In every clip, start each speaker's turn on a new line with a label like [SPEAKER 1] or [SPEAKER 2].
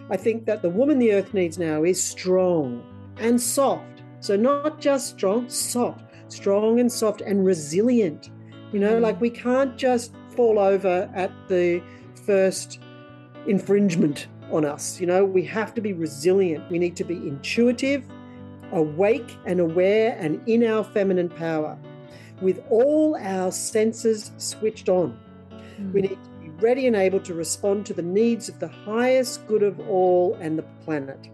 [SPEAKER 1] I think that the woman the earth needs now is strong and soft. So not just strong, soft, strong and soft and resilient. Like we can't just fall over at the first infringement on us. We have to be resilient. We need to be intuitive, awake and aware and in our feminine power with all our senses switched on. We need to be ready and able to respond to the needs of the highest good of all and the planet.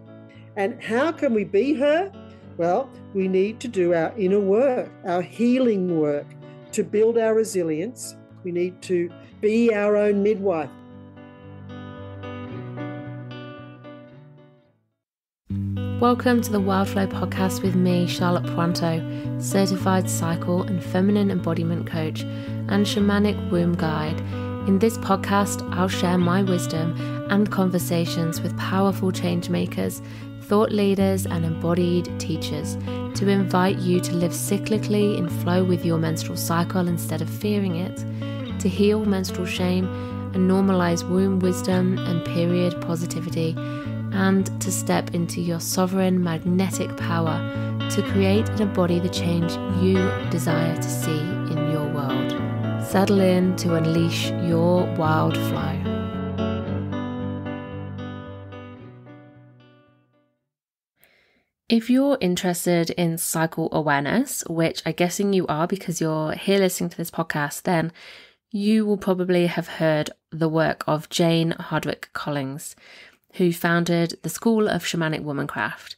[SPEAKER 1] And how can we be her? Well, we need to do our inner work, our healing work to build our resilience. We need to be our own midwife.
[SPEAKER 2] Welcome to the Wildflow podcast with me, Charlotte Puanto, certified cycle and feminine embodiment coach and shamanic womb guide. In this podcast, I'll share my wisdom and conversations with powerful change makers, thought leaders and embodied teachers to invite you to live cyclically in flow with your menstrual cycle instead of fearing it, to heal menstrual shame and normalize womb wisdom and period positivity, and to step into your sovereign magnetic power to create and embody the change you desire to see in your world. Settle in to unleash your wild flow. If you're interested in cycle awareness, which I'm guessing you are because you're here listening to this podcast, then you will probably have heard the work of Jane Hardwicke Collings, who founded the School of Shamanic Womancraft.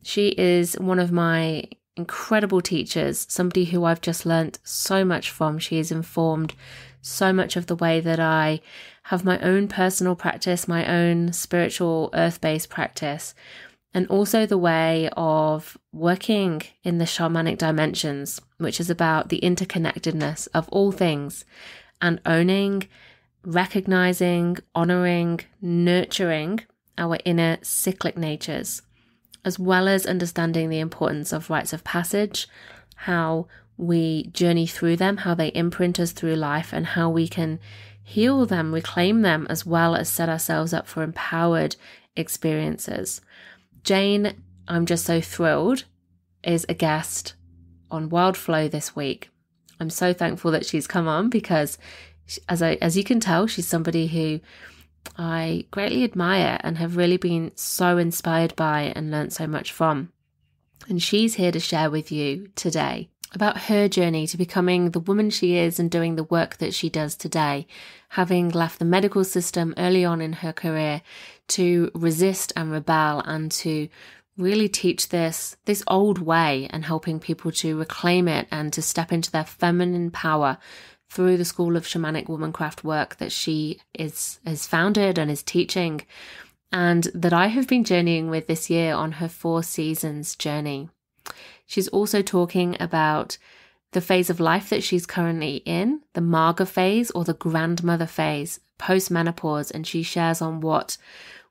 [SPEAKER 2] She is one of my incredible teachers, somebody who I've just learnt so much from. She has informed so much of the way that I have my own personal practice, my own spiritual earth-based practice, and also the way of working in the shamanic dimensions, which is about the interconnectedness of all things and owning, recognizing, honoring, nurturing our inner cyclic natures, as well as understanding the importance of rites of passage, how we journey through them, how they imprint us through life, and how we can heal them, reclaim them, as well as set ourselves up for empowered experiences. Jane, I'm just so thrilled, is a guest on Wildflow this week. I'm so thankful that she's come on because, as you can tell, she's somebody who I greatly admire and have really been so inspired by and learnt so much from. And she's here to share with you today about her journey to becoming the woman she is and doing the work that she does today, having left the medical system early on in her career to resist and rebel and to really teach this old way and helping people to reclaim it and to step into their feminine power through the School of Shamanic Womancraft work that she has founded and is teaching, and that I have been journeying with this year on her 4 seasons journey. She's also talking about the phase of life that she's currently in, the Marga phase or the grandmother phase, post-menopause, and she shares on what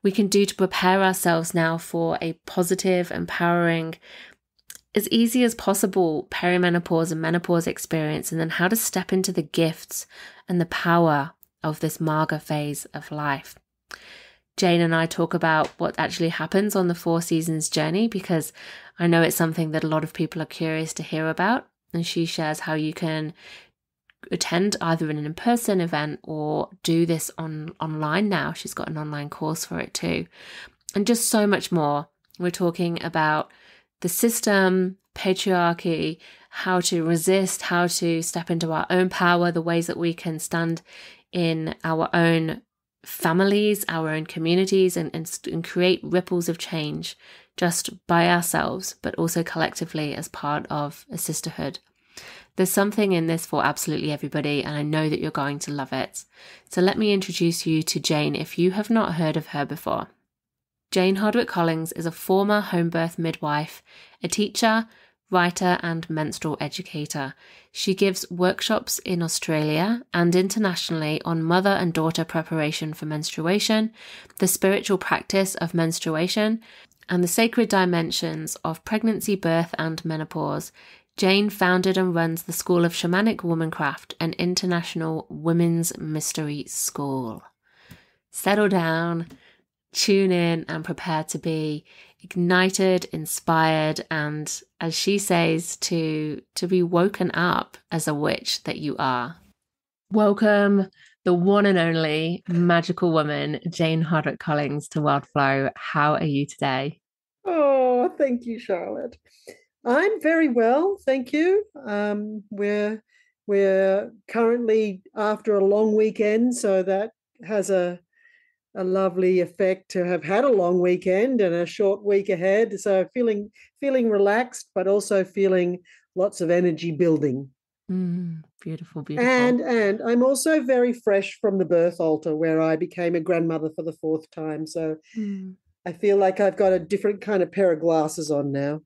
[SPEAKER 2] we can do to prepare ourselves now for a positive, empowering, as easy as possible perimenopause and menopause experience, and then how to step into the gifts and the power of this Marga phase of life. Jane and I talk about what actually happens on the 4 seasons journey because I know it's something that a lot of people are curious to hear about, and she shares how you can attend either an in-person event or do this online now. She's got an online course for it too, and just so much more. We're talking about the system, patriarchy, how to resist, how to step into our own power, the ways that we can stand in our own families, our own communities, and create ripples of change just by ourselves, but also collectively as part of a sisterhood. There's something in this for absolutely everybody, and I know that you're going to love it. So let me introduce you to Jane if you have not heard of her before. Jane Hardwicke Collings is a former home birth midwife, a teacher, writer and menstrual educator. She gives workshops in Australia and internationally on mother and daughter preparation for menstruation, the spiritual practice of menstruation, and the sacred dimensions of pregnancy, birth and menopause. Jane founded and runs the School of Shamanic Womancraft, an international women's mystery school. Settle down. tune in and prepare to be ignited, inspired, and, as she says, to be woken up as a witch that you are. Welcome, the one and only magical woman, Jane Hardwicke Collings, to Wildflow. How are you today?
[SPEAKER 1] Oh, thank you, Charlotte. I'm very well, thank you. We're currently after a long weekend, so that has a lovely effect to have had a long weekend and a short week ahead. So feeling relaxed, but also feeling lots of energy building.
[SPEAKER 2] Beautiful, beautiful.
[SPEAKER 1] And I'm also very fresh from the birth altar where I became a grandmother for the fourth time. So I feel like I've got a different kind of pair of glasses on now.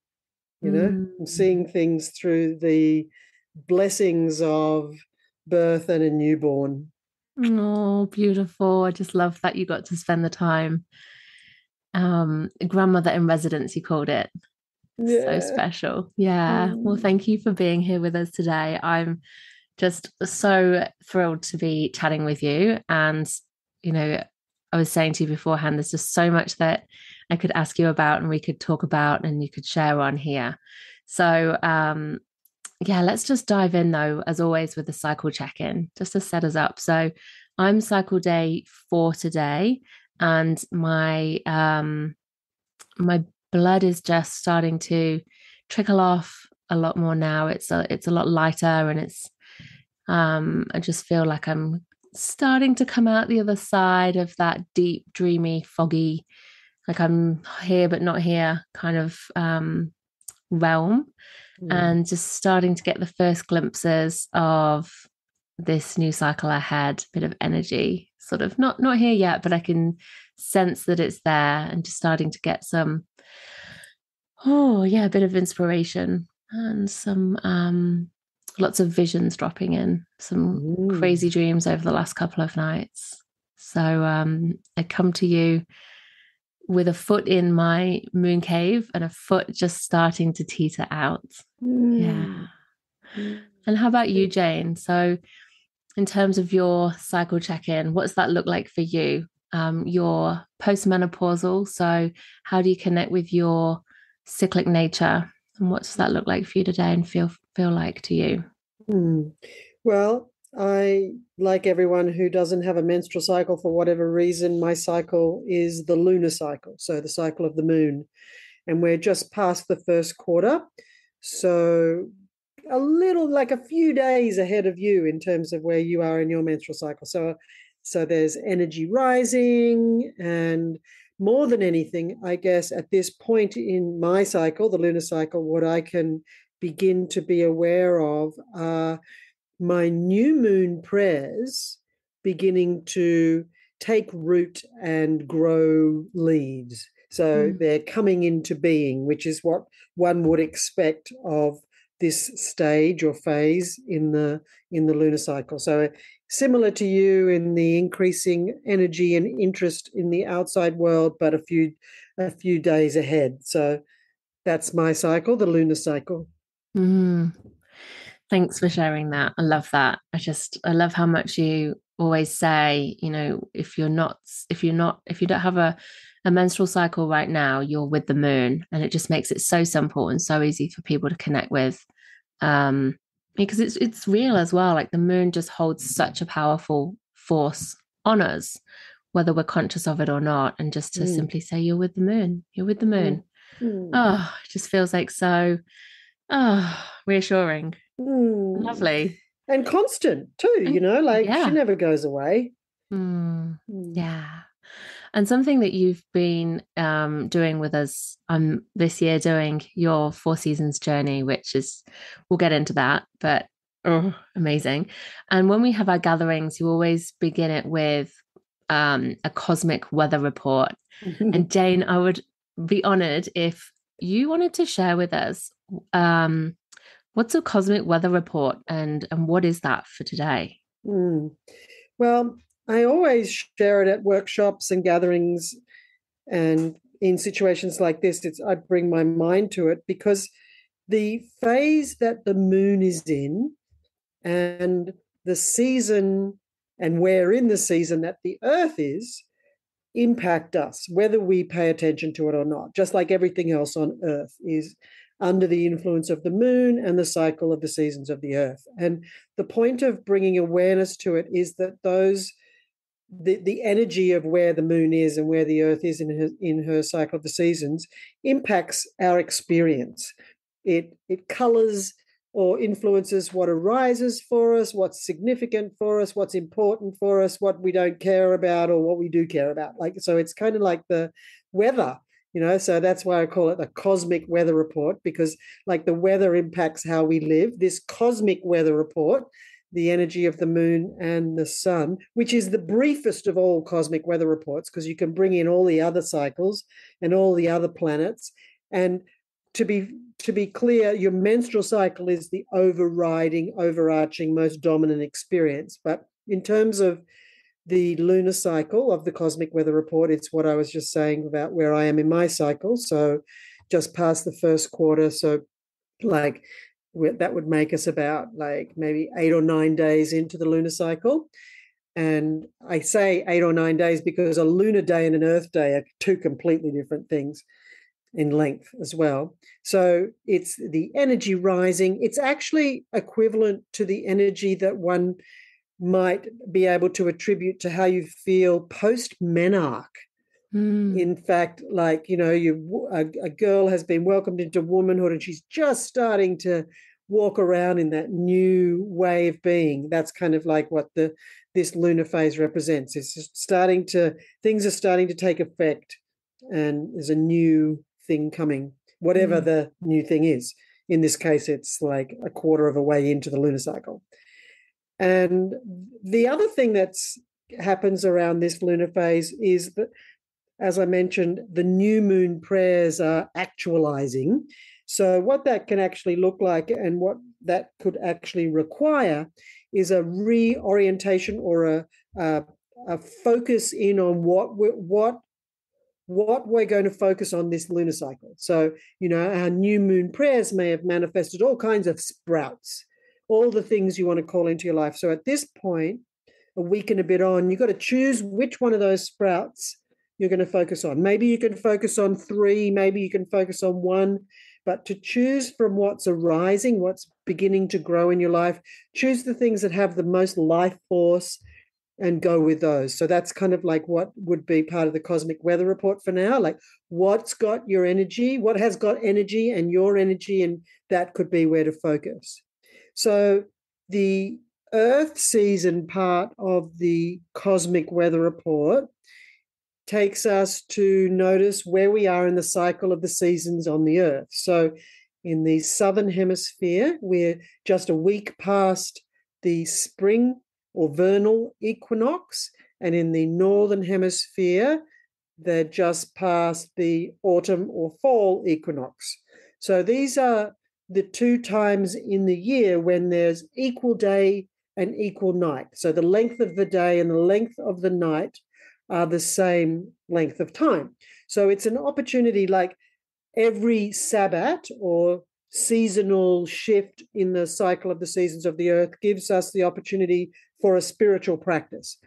[SPEAKER 1] I'm seeing things through the blessings of birth and a newborn.
[SPEAKER 2] Oh, beautiful. I just love that you got to spend the time. Grandmother in residence, you called it.
[SPEAKER 1] Yeah.
[SPEAKER 2] So special. Yeah. Well, thank you for being here with us today. I'm just so thrilled to be chatting with you. And, I was saying to you beforehand, there's just so much that I could ask you about and we could talk about and you could share on here. So, yeah, let's just dive in though, as always, with the cycle check-in, just to set us up. So I'm cycle day 4 today, and my my blood is just starting to trickle off a lot more now. It's a lot lighter, and it's I just feel like I'm starting to come out the other side of that deep, dreamy, foggy, like I'm here but not here kind of realm, and just starting to get the first glimpses of this new cycle ahead. Bit of energy, sort of not here yet, but I can sense that it's there, and just starting to get some a bit of inspiration and some lots of visions dropping in, some crazy dreams over the last couple of nights. So I come to you with a foot in my moon cave and a foot just starting to teeter out. Yeah. And how about you, Jane? So in terms of your cycle check-in, what's that look like for you? You're postmenopausal, so how do you connect with your cyclic nature, and what does that look like for you today and feel like to you?
[SPEAKER 1] Well, I, like everyone who doesn't have a menstrual cycle for whatever reason, my cycle is the lunar cycle, so the cycle of the moon. And we're just past the first quarter. So a little, like a few days ahead of you in terms of where you are in your menstrual cycle. So there's energy rising, and more than anything, I guess at this point in my cycle, the lunar cycle, what I can begin to be aware of are my new moon prayers beginning to take root and grow leaves. So they're coming into being, which is what one would expect of this stage or phase in the lunar cycle. So similar to you in the increasing energy and interest in the outside world, but a few days ahead. So that's my cycle, the lunar cycle.
[SPEAKER 2] Thanks for sharing that. I love that. I love how much you always say, if you don't have a menstrual cycle right now, you're with the moon, and it just makes it so simple and so easy for people to connect with. Because it's real as well. Like the moon just holds such a powerful force on us, whether we're conscious of it or not. And just to simply say, you're with the moon, you're with the moon. Oh, it just feels like so reassuring. Lovely.
[SPEAKER 1] And constant too, she never goes away.
[SPEAKER 2] Yeah. And something that you've been doing with us this year, doing your 4 seasons journey, which is, we'll get into that, but amazing. And when we have our gatherings, you always begin it with a cosmic weather report. And Jane, I would be honored if you wanted to share with us what's a cosmic weather report, and what is that for today?
[SPEAKER 1] Well, I always share it at workshops and gatherings, and in situations like this, I bring my mind to it, because the phase that the moon is in and the season and where in the season that the earth is impact us, whether we pay attention to it or not, just like everything else on Earth is under the influence of the moon and the cycle of the seasons of the Earth. And the point of bringing awareness to it is that the energy of where the moon is and where the Earth is in her cycle of the seasons impacts our experience. It colors or influences what arises for us, what's significant for us, what's important for us, what we don't care about or what we do care about. So it's kind of like the weather, so that's why I call it the cosmic weather report, because like the weather impacts how we live. This cosmic weather report, the energy of the moon and the sun, which is the briefest of all cosmic weather reports, because you can bring in all the other cycles and all the other planets. And to be clear, your menstrual cycle is the overarching, most dominant experience. But in terms of the lunar cycle of the cosmic weather report, it's what I was just saying about where I am in my cycle. So just past the first quarter. So like that would make us about like maybe 8 or 9 days into the lunar cycle. And I say 8 or 9 days because a lunar day and an Earth day are two completely different things in length as well. So it's the energy rising. It's actually equivalent to the energy that one might be able to attribute to how you feel post-menarche. In fact, like, a girl has been welcomed into womanhood and she's just starting to walk around in that new way of being. That's kind of like what this lunar phase represents. It's just things are starting to take effect, and there's a new thing coming, whatever the new thing is. In this case, it's like a quarter of a way into the lunar cycle. And the other thing that's happens around this lunar phase is that, as I mentioned, the new moon prayers are actualizing. So what that can actually look like and what that could actually require is a reorientation or a focus in on what we're going to focus on this lunar cycle. So, our new moon prayers may have manifested all kinds of sprouts, all the things you want to call into your life. So at this point, a week and a bit on, you've got to choose which one of those sprouts you're going to focus on. Maybe you can focus on 3, maybe you can focus on 1, but to choose from what's arising, what's beginning to grow in your life, choose the things that have the most life force and go with those. So that's kind of like what would be part of the cosmic weather report for now, like what's got your energy, what has got energy and your energy, and that could be where to focus. So the Earth season part of the cosmic weather report takes us to notice where we are in the cycle of the seasons on the Earth. So in the southern hemisphere, we're just a week past the spring or vernal equinox, and in the northern hemisphere, they're just past the autumn or fall equinox. So these are the 2 times in the year when there's equal day and equal night. So the length of the day and the length of the night are the same length of time. So it's an opportunity, like every Sabbat or seasonal shift in the cycle of the seasons of the Earth gives us the opportunity for a spiritual practice.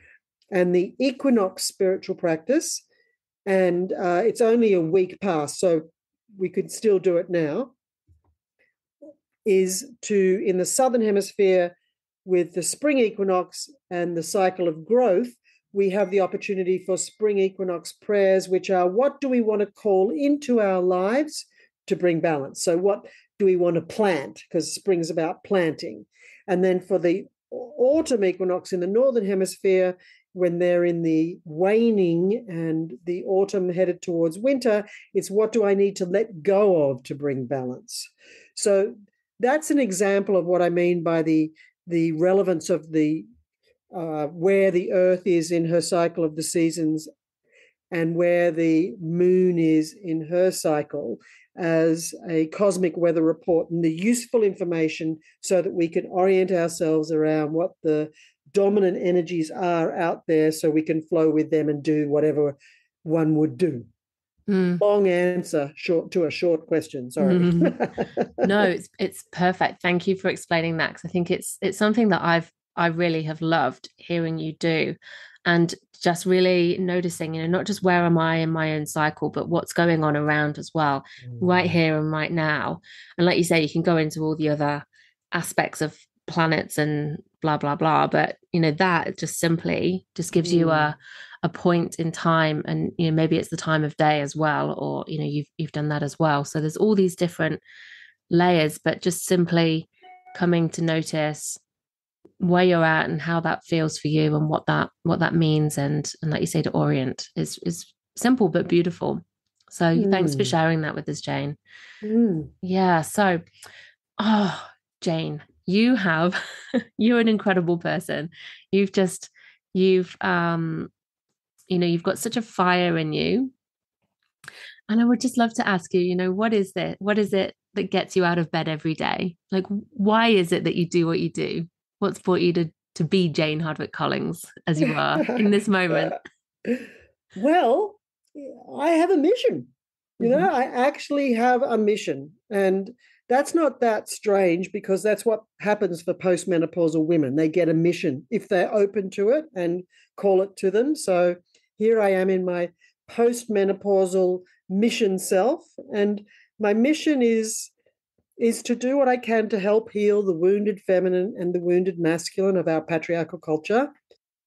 [SPEAKER 1] And the equinox spiritual practice, and it's only a week past, so we could still do it now, is to, in the southern hemisphere, with the spring equinox and the cycle of growth, we have the opportunity for spring equinox prayers, which are what do we want to call into our lives to bring balance? So what do we want to plant? Because spring's about planting. And then for the autumn equinox in the northern hemisphere, when they're in the waning and the autumn headed towards winter, it's what do I need to let go of to bring balance? So that's an example of what I mean by the relevance of the where the Earth is in her cycle of the seasons and where the moon is in her cycle as a cosmic weather report, and the useful information so that we can orient ourselves around what the dominant energies are out there so we can flow with them and do whatever one would do. Long answer to a short question. Sorry.
[SPEAKER 2] No, it's perfect. Thank you for explaining that, because I think it's something that I really have loved hearing you do. and just really noticing, not just where am I in my own cycle, but what's going on around as well, right here and right now. And like you say, you can go into all the other aspects of planets and blah blah blah, but that just simply just gives you a point in time, and maybe it's the time of day as well, or you've done that as well. So there's all these different layers, but just simply coming to notice where you're at and how that feels for you, and what that means, and like you say, to orient is simple but beautiful. So thanks for sharing that with us, Jane. Yeah. So Jane, you're an incredible person. You've you've got such a fire in you, and I would just love to ask you, what is it that gets you out of bed every day? Like, why is it that you do what you do? What's brought you to be Jane Hardwicke Collings as you are in this moment?
[SPEAKER 1] Well, I have a mission. I actually have a mission. And that's not that strange, because that's what happens for postmenopausal women. They get a mission if they're open to it and call it to them. So here I am in my postmenopausal mission self. And my mission is to do what I can to help heal the wounded feminine and the wounded masculine of our patriarchal culture,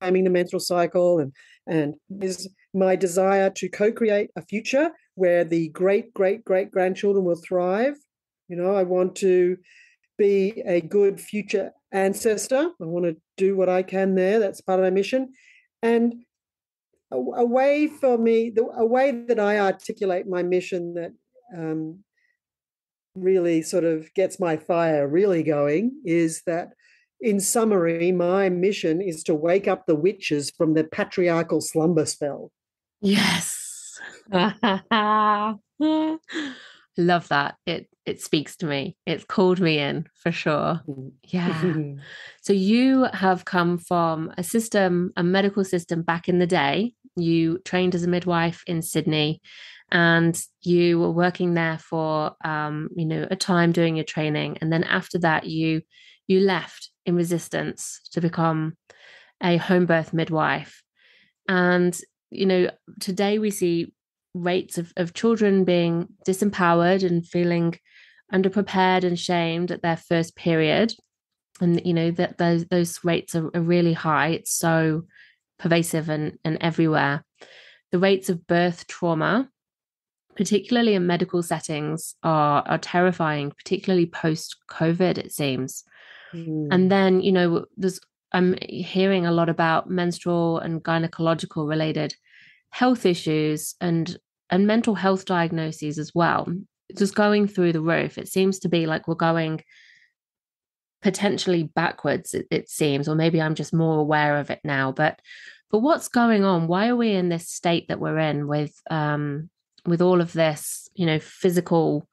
[SPEAKER 1] claiming the menstrual cycle, and is my desire to co-create a future where the great, great, great grandchildren will thrive. I want to be a good future ancestor. I want to do what I can there. That's part of my mission. And a way for me, a way that I articulate my mission that really sort of gets my fire really going is that, in summary, my mission is to wake up the witches from the patriarchal slumber spell.
[SPEAKER 2] Yes. Love that. It speaks to me. It's called me in for sure. Yeah. So you have come from a medical system back in the day. You trained as a midwife in Sydney, and you were working there for a time doing your training. And then after that, you left in resistance to become a home birth midwife. And today we see rates of children being disempowered and feeling underprepared and shamed at their first period. And that those rates are really high. It's so pervasive and everywhere. The rates of birth trauma, particularly in medical settings, are terrifying, particularly post-COVID, it seems. And then I'm hearing a lot about menstrual and gynecological related health issues and mental health diagnoses as well, just going through the roof. It seems to be like we're going potentially backwards, it seems, or maybe I'm just more aware of it now. But what's going on? Why are we in this state that we're in with all of this, physical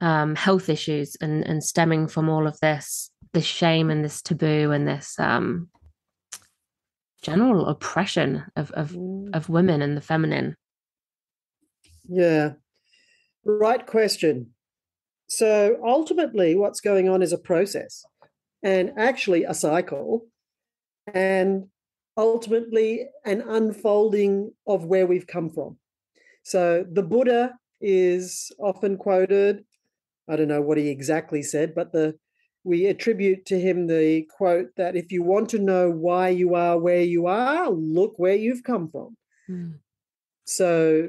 [SPEAKER 2] health issues and stemming from all of this shame and this taboo and this general oppression of women and the feminine?
[SPEAKER 1] Yeah, right question. So ultimately, what's going on is a process, and actually a cycle, and ultimately an unfolding of where we've come from. So the Buddha is often quoted. I don't know what he exactly said, but we attribute to him the quote that if you want to know why you are where you are, look where you've come from. So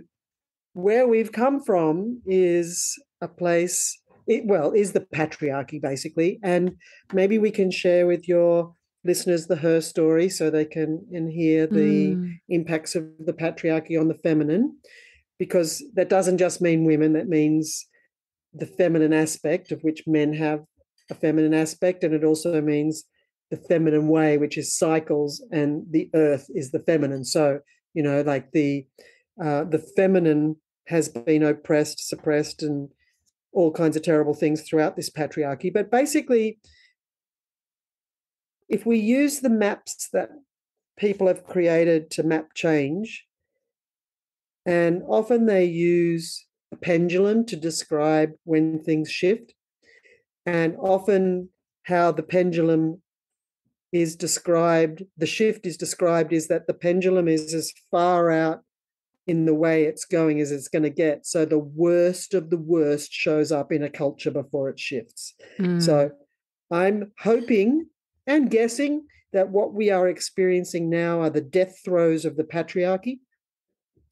[SPEAKER 1] where we've come from is a place, is the patriarchy, basically. And maybe we can share with your listeners her story so they can hear the impacts of the patriarchy on the feminine, because that doesn't just mean women, that means the feminine aspect, of which men have a feminine aspect, and it also means the feminine way, which is cycles, and the earth is the feminine. So, like the feminine has been oppressed, suppressed, and all kinds of terrible things throughout this patriarchy. But basically, if we use the maps that people have created to map change, and often they use a pendulum to describe when things shift, and often how the pendulum is described, the shift is described is that the pendulum is as far out in the way it's going as it's going to get. So the worst of the worst shows up in a culture before it shifts. So I'm hoping and guessing that what we are experiencing now are the death throes of the patriarchy.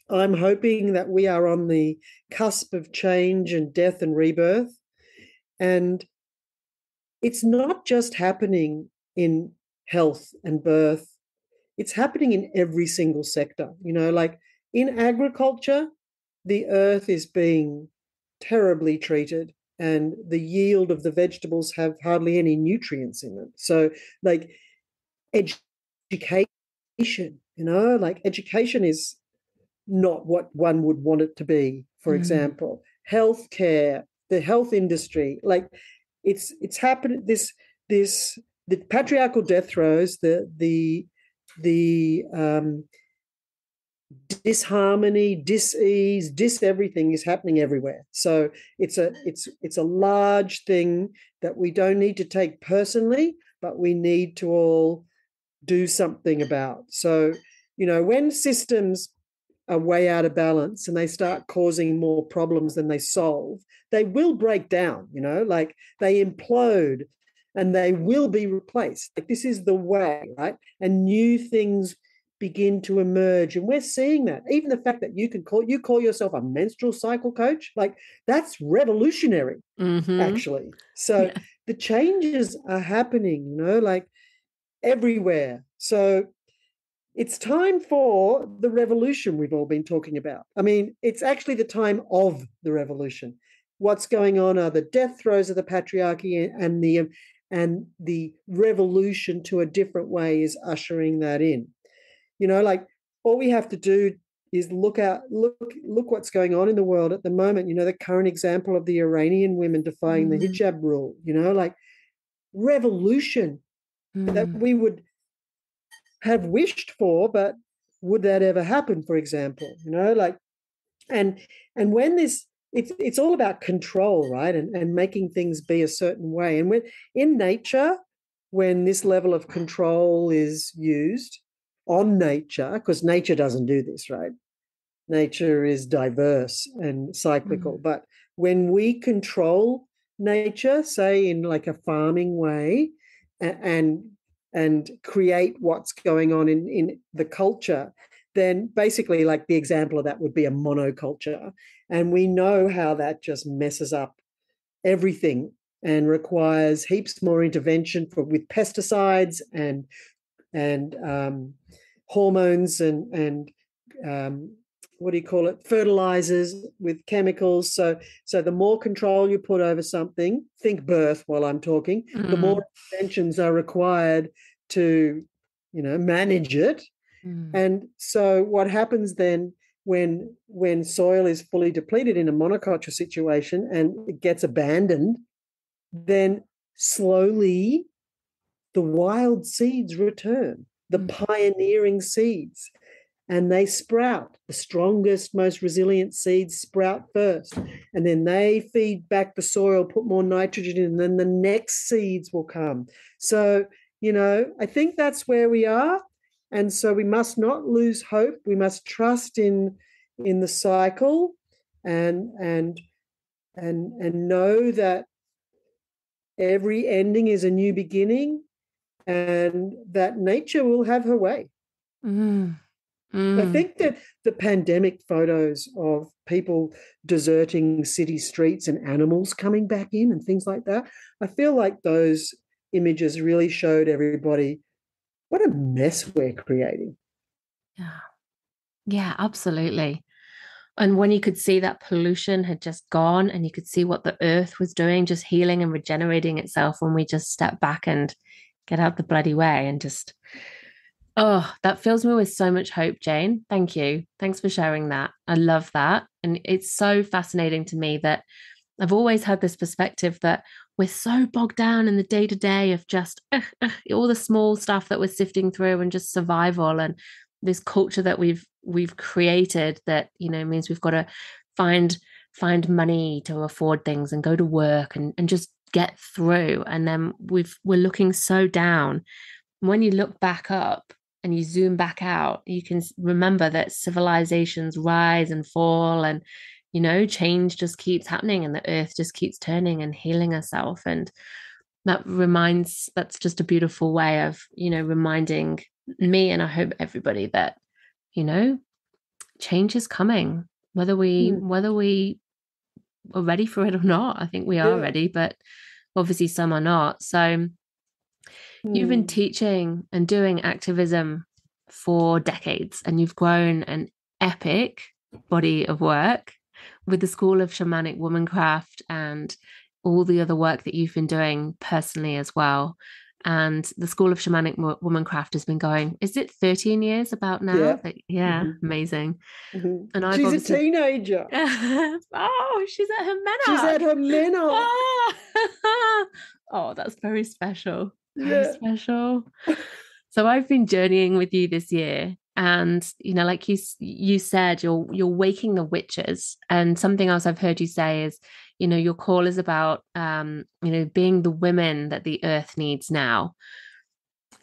[SPEAKER 1] I'm hoping that we are on the cusp of change and death and rebirth. And it's not just happening in health and birth, it's happening in every single sector. Like in agriculture, the earth is being terribly treated and the yield of the vegetables have hardly any nutrients in them. So like education, like education is not what one would want it to be, for example. Healthcare, the health industry, like it's happened, the patriarchal death throes, the disharmony, dis-ease, dis-everything is happening everywhere. So it's a large thing that we don't need to take personally, but we need to all do something about. So, when systems are way out of balance and they start causing more problems than they solve, they will break down, like they implode and they will be replaced. Like this is the way, right? And new things begin to emerge. And we're seeing that. Even the fact that you call yourself a menstrual cycle coach, like that's revolutionary, actually. So the changes are happening, like everywhere. So it's time for the revolution we've all been talking about. I mean, it's actually the time of the revolution. What's going on are the death throes of the patriarchy, and the revolution to a different way is ushering that in. Like all we have to do is look what's going on in the world at the moment. The current example of the Iranian women defying the hijab rule, like revolution that we would have wished for, but would that ever happen, for example? Like, and when this, it's all about control, right? And making things be a certain way. And when in nature, when this level of control is used on nature, because nature doesn't do this, right? Nature is diverse and cyclical. But when we control nature, say in like a farming way, and create what's going on in the culture, then basically like the example of that would be a monoculture. And we know how that just messes up everything and requires heaps more intervention with pesticides and hormones and what do you call it, fertilizers with chemicals. So the more control you put over something, think birth while I'm talking, the more interventions are required to, manage it. And so what happens then when soil is fully depleted in a monoculture situation and it gets abandoned, then slowly the wild seeds return, the pioneering seeds, and they sprout. The strongest, most resilient seeds sprout first, and then they feed back the soil, put more nitrogen in, and then the next seeds will come. So, I think that's where we are. And so we must not lose hope. We must trust in the cycle and know that every ending is a new beginning and that nature will have her way. I think that the pandemic photos of people deserting city streets and animals coming back in and things like that, I feel like those images really showed everybody what a mess we're creating.
[SPEAKER 2] Yeah, absolutely. And when you could see that pollution had just gone and you could see what the earth was doing, just healing and regenerating itself, when we just step back and get out the bloody way and just, that fills me with so much hope, Jane. Thank you. Thanks for sharing that. I love that. And it's so fascinating to me that I've always had this perspective that we're so bogged down in the day-to-day of just all the small stuff that we're sifting through and just survival, and this culture that we've created that means we've got to find money to afford things and go to work and just get through, and then we're looking so down. when you look back up and you zoom back out, you can remember that civilizations rise and fall, and change just keeps happening, and the earth just keeps turning and healing herself. And that's just a beautiful way of reminding me, and I hope everybody, that change is coming, whether we are ready for it or not. I think we are ready, but obviously some are not. So you've been teaching and doing activism for decades, and you've grown an epic body of work with the School of Shamanic Womancraft and all the other work that you've been doing personally as well. And the School of Shamanic Womancraft has been going, is it 13 years about now?
[SPEAKER 1] Yeah.
[SPEAKER 2] Amazing.
[SPEAKER 1] And she's a teenager.
[SPEAKER 2] Oh, she's at her menarche.
[SPEAKER 1] She's at her menarche.
[SPEAKER 2] Oh, that's very special. Very special. So I've been journeying with you this year, and like you said, you're waking the witches. And something else I've heard you say is, your call is about being the women that the earth needs now.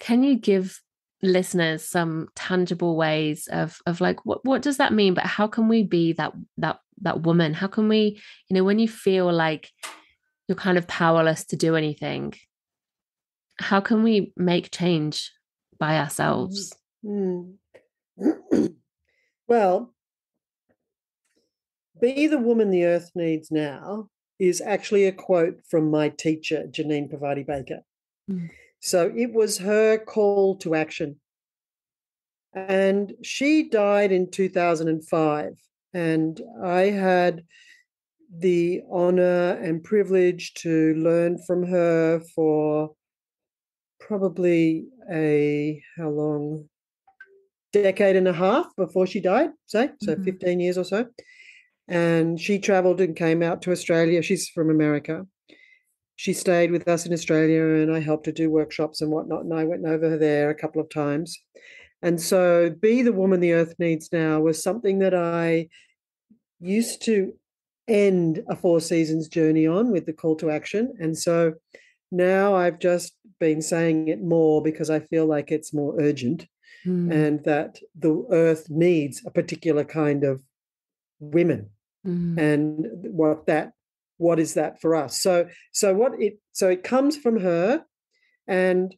[SPEAKER 2] Can you give listeners some tangible ways of like what does that mean? But how can we be that woman? How can we, when you feel like you're kind of powerless to do anything, how can we make change by ourselves?
[SPEAKER 1] Well, be the woman the earth needs now is actually a quote from my teacher, Janine Pavati Baker. So it was her call to action. And she died in 2005. And I had the honor and privilege to learn from her for probably decade and a half before she died, say, so 15 years or so. And she traveled and came out to Australia. She's from America. She stayed with us in Australia, and I helped her do workshops and whatnot, and I went over there a couple of times. And so Be the Woman the Earth Needs Now was something that I used to end a 4 seasons journey on with the call to action. And so now I've just been saying it more because I feel like it's more urgent and that the earth needs a particular kind of women. And what is that for us? So it comes from her, and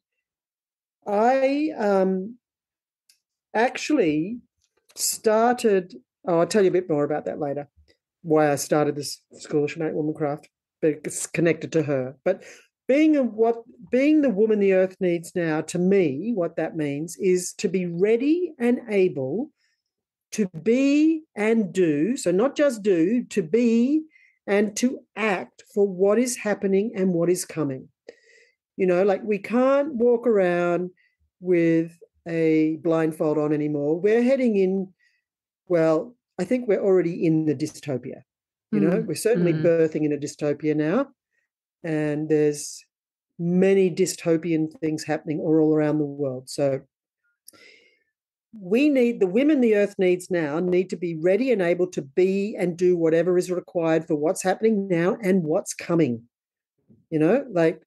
[SPEAKER 1] I actually started. I'll tell you a bit more about that later. Why I started this School of Shamanic Womancraft, but it's connected to her. But being the woman the earth needs now, to me, what that means is to be ready and able to be and do, so not just do, to be and to act for what is happening and what is coming. Like we can't walk around with a blindfold on anymore. We're heading in, well, I think we're already in the dystopia. We're certainly birthing in a dystopia now. And there's many dystopian things happening all around the world. So the women the earth needs now need to be ready and able to be and do whatever is required for what's happening now and what's coming. Like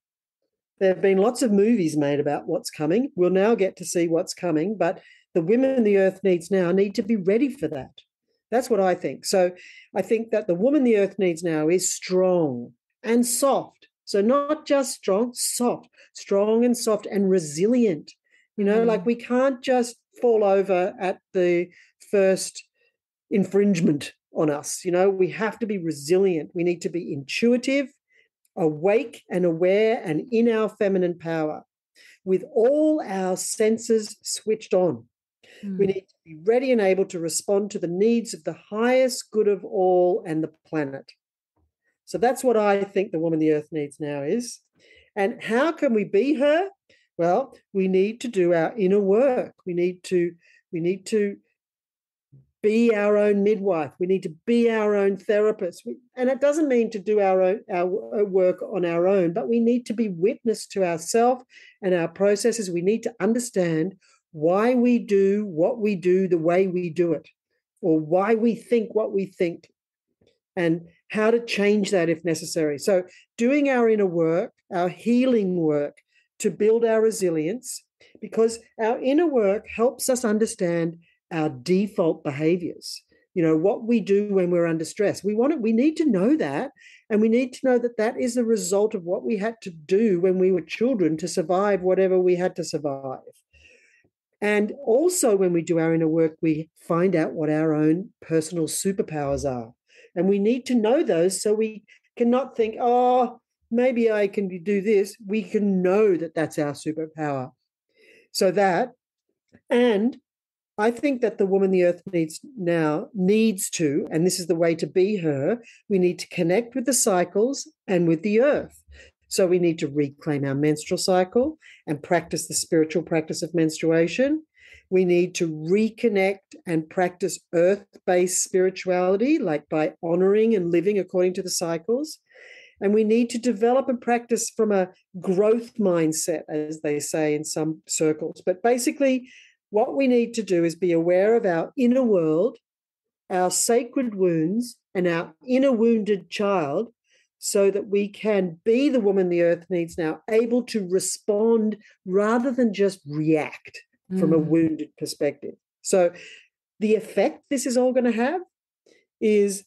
[SPEAKER 1] there have been lots of movies made about what's coming. We'll now get to see what's coming, but the women the earth needs now need to be ready for that. That's what I think. So I think that the woman the earth needs now is strong and soft. So not just strong, soft, strong and soft and resilient. Like we can't just fall over at the first infringement on us. We have to be resilient. We need to be intuitive, awake and aware and in our feminine power with all our senses switched on. We need to be ready and able to respond to the needs of the highest good of all and the planet. So that's what I think the woman the earth needs now is. And how can we be her? Well, we need to do our inner work. We need to be our own midwife. We need to be our own therapist. And it doesn't mean to do our work on our own, but we need to be witness to ourselves and our processes. We need to understand why we do what we do the way we do it, or why we think what we think, and how to change that if necessary. So doing our inner work, our healing work to build our resilience, because our inner work helps us understand our default behaviors. What we do when we're under stress. We need to know that, and we need to know that that is the result of what we had to do when we were children to survive whatever we had to survive. And also, when we do our inner work, we find out what our own personal superpowers are. And we need to know those so we cannot think, oh, maybe I can do this. We can know that that's our superpower. So that, and I think that the woman the earth needs to, and this is the way to be her, we need to connect with the cycles and with the earth. So we need to reclaim our menstrual cycle and practice the spiritual practice of menstruation. We need to reconnect and practice earth-based spirituality, like by honoring and living according to the cycles. And we need to develop and practice from a growth mindset, as they say in some circles. But basically, what we need to do is be aware of our inner world, our sacred wounds, and our inner wounded child, so that we can be the woman the earth needs now, able to respond rather than just react from a wounded perspective. So the effect this is all going to have is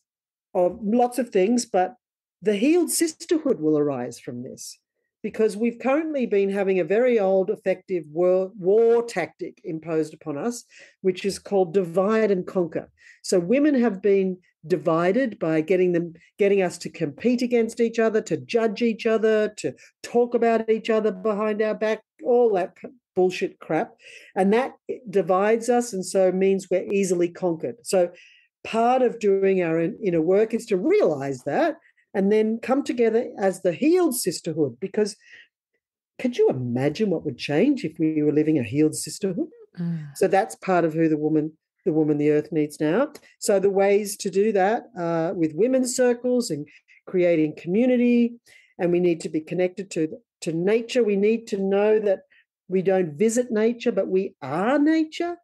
[SPEAKER 1] of lots of things, but the healed sisterhood will arise from this, because we've currently been having a very old, effective war tactic imposed upon us, which is called divide and conquer. So women have been divided by getting us to compete against each other, to judge each other, to talk about each other behind our back, all that bullshit crap. And that divides us, and so means we're easily conquered. So part of doing our inner work is to realize that, and then come together as the healed sisterhood. Because could you imagine what would change if we were living a healed sisterhood? So that's part of who the woman the earth needs now. So the ways to do that with women's circles and creating community, and we need to be connected to nature. We need to know that we don't visit nature, but we are nature.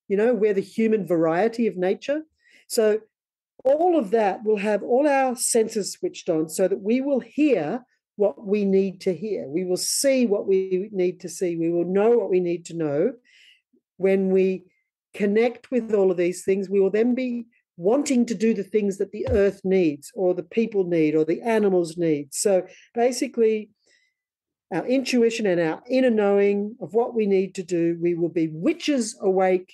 [SPEAKER 1] We're the human variety of nature. So all of that will have all our senses switched on, so that we will hear what we need to hear. We will see what we need to see. We will know what we need to know. When we connect with all of these things, we will then be wanting to do the things that the earth needs, or the people need, or the animals need. So basically, our intuition and our inner knowing of what we need to do, we will be witches awake,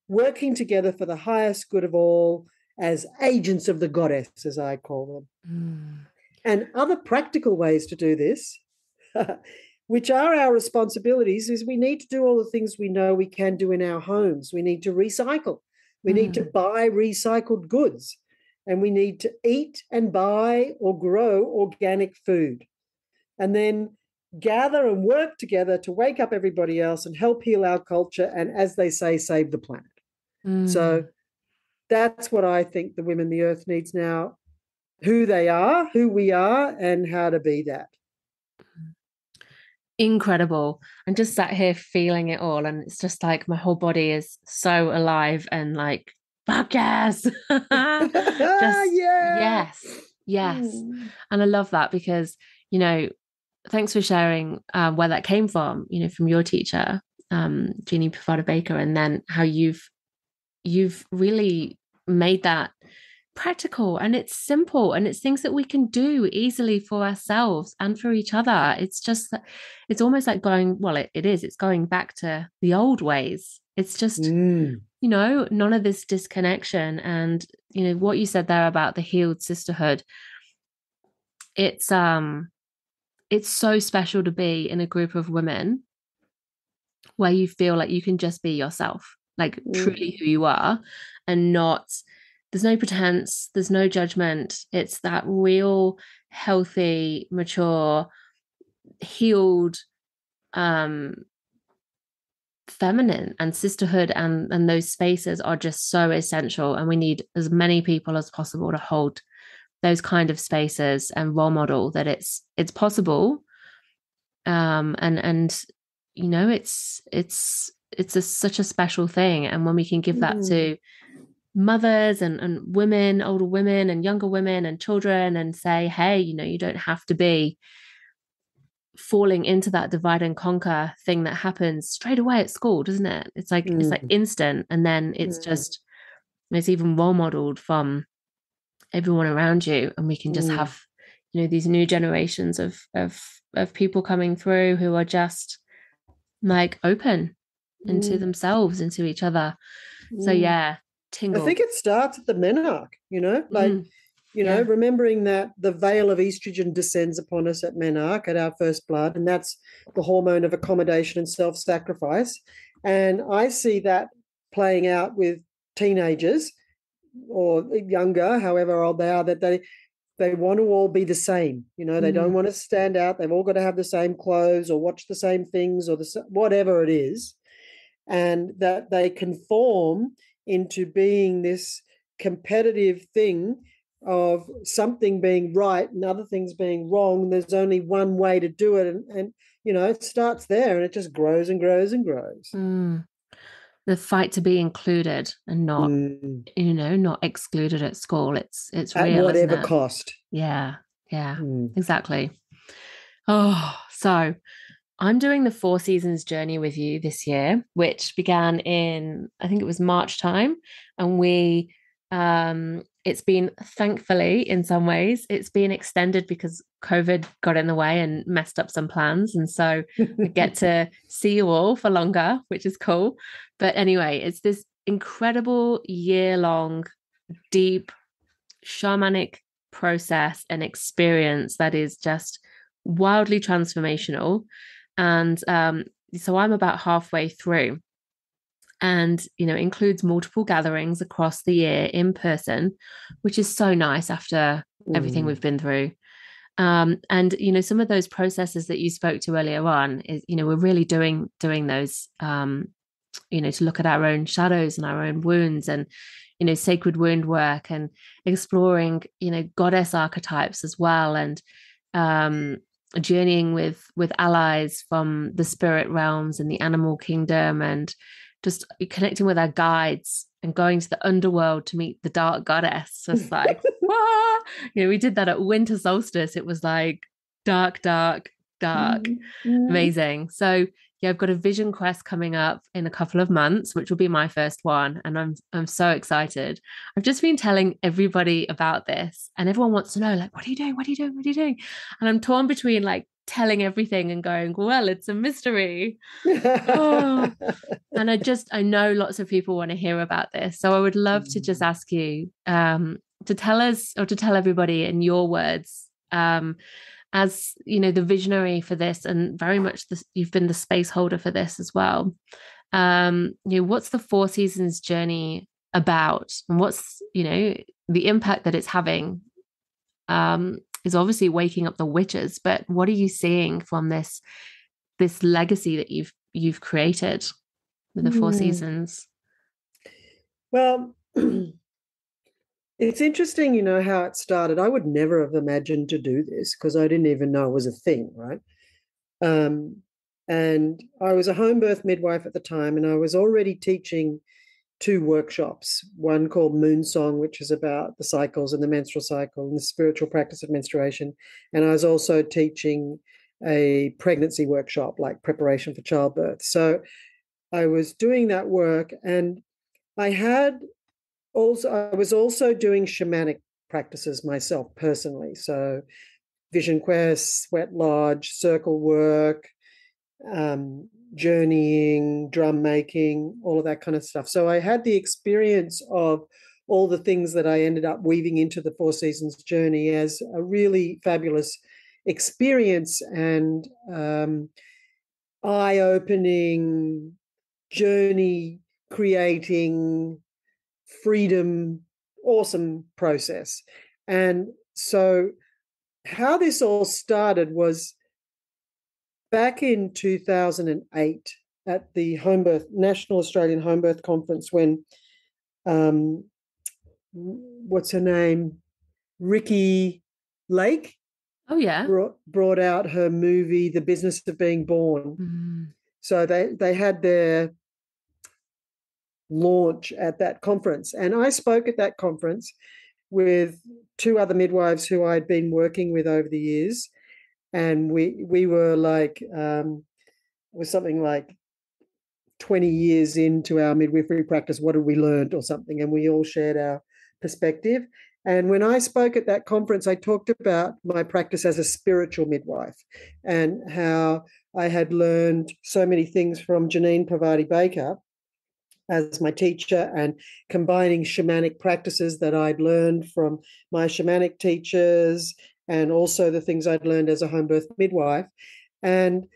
[SPEAKER 1] working together for the highest good of all, as agents of the goddess, as I call them. And other practical ways to do this, which are our responsibilities, is we need to do all the things we know we can do in our homes. We need to recycle. We need to buy recycled goods. And we need to eat and buy or grow organic food. And then gather and work together to wake up everybody else and help heal our culture and, as they say, save the planet. So that's what I think the women the earth needs now, who they are, who we are, and how to be that.
[SPEAKER 2] Incredible. I'm just sat here feeling it all, and it's just like my whole body is so alive and like, fuck yes. Yes. And I love that, because, thanks for sharing where that came from, from your teacher, Jeannie Pavada Baker, and then how you've really made that practical, and it's simple, and it's things that we can do easily for ourselves and for each other. It's just that it's almost like it's going back to the old ways. It's just none of this disconnection. And what you said there about the healed sisterhood, it's so special to be in a group of women where you feel like you can just be yourself, like truly who you are, and there's no pretense, there's no judgment. It's that real, healthy, mature, healed, feminine, and sisterhood, and those spaces are just so essential. And we need as many people as possible to hold those kind of spaces and role model that it's possible. It's such a special thing. And when we can give that to mothers and women, older women and younger women and children, and say, hey, you don't have to be falling into that divide and conquer thing that happens straight away at school, doesn't it? It's like
[SPEAKER 1] Mm,
[SPEAKER 2] instant, and then
[SPEAKER 1] mm,
[SPEAKER 2] it's even role modeled from everyone around you, and we can just
[SPEAKER 1] mm,
[SPEAKER 2] have, these new generations of people coming through who are just like open into
[SPEAKER 1] mm,
[SPEAKER 2] themselves, into each other. So
[SPEAKER 1] mm.
[SPEAKER 2] yeah,
[SPEAKER 1] I
[SPEAKER 2] tingle.
[SPEAKER 1] think it starts at the menarche,
[SPEAKER 2] Mm, yeah.
[SPEAKER 1] remembering that the veil of estrogen descends upon us at menarche, at our first blood, and that's the hormone of accommodation and self-sacrifice. And I see that playing out with teenagers or younger, however old they are, that they want to all be the same. They don't
[SPEAKER 2] Mm,
[SPEAKER 1] want to stand out. They've all got to have the same clothes or watch the same things or whatever it is, and that they conform into being this competitive thing of something being right and other things being wrong. There's only one way to do it, and it starts there, and it just grows and grows and grows.
[SPEAKER 2] mm. The fight to be included and not,
[SPEAKER 1] Mm.
[SPEAKER 2] not excluded at school. It's
[SPEAKER 1] At
[SPEAKER 2] real, isn't
[SPEAKER 1] whatever
[SPEAKER 2] it?
[SPEAKER 1] cost.
[SPEAKER 2] Yeah, yeah,
[SPEAKER 1] Mm.
[SPEAKER 2] exactly. Oh, so I'm doing the Four Seasons journey with you this year, which began in, I think it was March time. And it's been, thankfully, in some ways, it's been extended because COVID got in the way and messed up some plans. And so I get to see you all for longer, which is cool. But anyway, it's this incredible year-long, deep shamanic process and experience that is just wildly transformational. And so I'm about halfway through, and includes multiple gatherings across the year in person, which is so nice after everything
[SPEAKER 1] Mm.
[SPEAKER 2] we've been through. And some of those processes that you spoke to earlier on is, we're really doing those, to look at our own shadows and our own wounds, and sacred wound work, and exploring goddess archetypes as well, and journeying with allies from the spirit realms and the animal kingdom, and just connecting with our guides and going to the underworld to meet the dark goddess. Just like, ah! We did that at winter solstice. It was like dark, dark, dark,
[SPEAKER 1] Mm.
[SPEAKER 2] amazing. So yeah, I've got a vision quest coming up in a couple of months, which will be my first one, and I'm so excited. I've just been telling everybody about this, and everyone wants to know, like, what are you doing? What are you doing? What are you doing? And I'm torn between like telling everything and going, well, it's a mystery. Oh, and I know lots of people want to hear about this, so I would love to just ask you to tell us, or to tell everybody in your words, as the visionary for this, and very much you've been the space holder for this as well. What's the Four Seasons journey about, and what's the impact that it's having? Is obviously waking up the witches, but what are you seeing from this legacy that you've created with the Four
[SPEAKER 1] Mm.
[SPEAKER 2] Seasons?
[SPEAKER 1] Well, it's interesting, how it started. I would never have imagined to do this because I didn't even know it was a thing, right? Um, and I was a home birth midwife at the time, and I was already teaching two workshops, one called Moon Song, which is about the cycles and the menstrual cycle and the spiritual practice of menstruation. And I was also teaching a pregnancy workshop, like preparation for childbirth. So I was doing that work, and I was also doing shamanic practices myself personally. So vision quest, sweat lodge, circle work, journeying, drum making, all of that kind of stuff. So I had the experience of all the things that I ended up weaving into the Four Seasons journey as a really fabulous experience, and eye-opening journey creating freedom, awesome process. And so how this all started was back in 2008 at the National Australian Home Birth Conference, when what's her name, Ricki Lake,
[SPEAKER 2] Oh yeah.
[SPEAKER 1] brought out her movie The Business of Being Born.
[SPEAKER 2] Mm.
[SPEAKER 1] So they had their launch at that conference, and I spoke at that conference with two other midwives who I'd been working with over the years. And we were like, it was something like 20 years into our midwifery practice, what had we learned or something? And we all shared our perspective. And when I spoke at that conference, I talked about my practice as a spiritual midwife and how I had learned so many things from Janine Parvati Baker as my teacher, and combining shamanic practices that I'd learned from my shamanic teachers and also the things I'd learned as a home birth midwife. And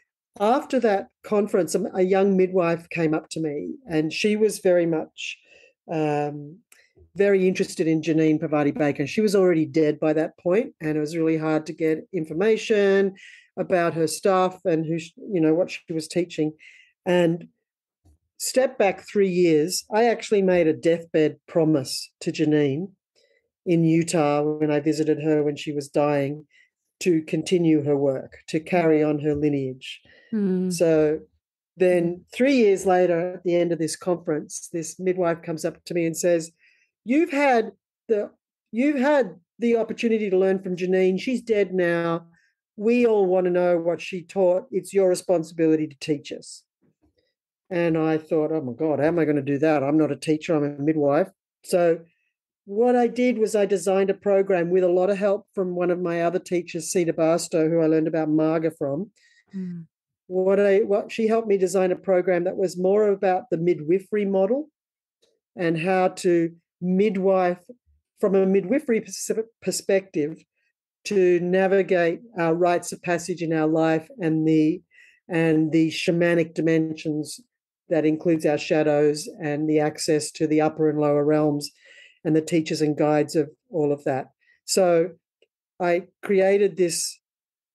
[SPEAKER 1] after that conference, a young midwife came up to me, and she was very much very interested in Janine Parvati Baker. She was already dead by that point, and it was really hard to get information about her stuff and who, what she was teaching. And step back 3 years, I actually made a deathbed promise to Janine in Utah when I visited her when she was dying, to continue her work, to carry on her lineage. So then 3 years later, at the end of this conference, this midwife comes up to me and says, you've had the opportunity to learn from Janine. She's dead now. We all want to know what she taught. It's your responsibility to teach us. And I thought, oh my God, how am I going to do that? I'm not a teacher, I'm a midwife. So what I did was I designed a program with a lot of help from one of my other teachers, Sita Barstow, who I learned about Marga from. What she helped me design a program that was more about the midwifery model and how to midwife from a midwifery perspective to navigate our rites of passage in our life and the shamanic dimensions that includes our shadows and the access to the upper and lower realms and the teachers and guides of all of that. So I created this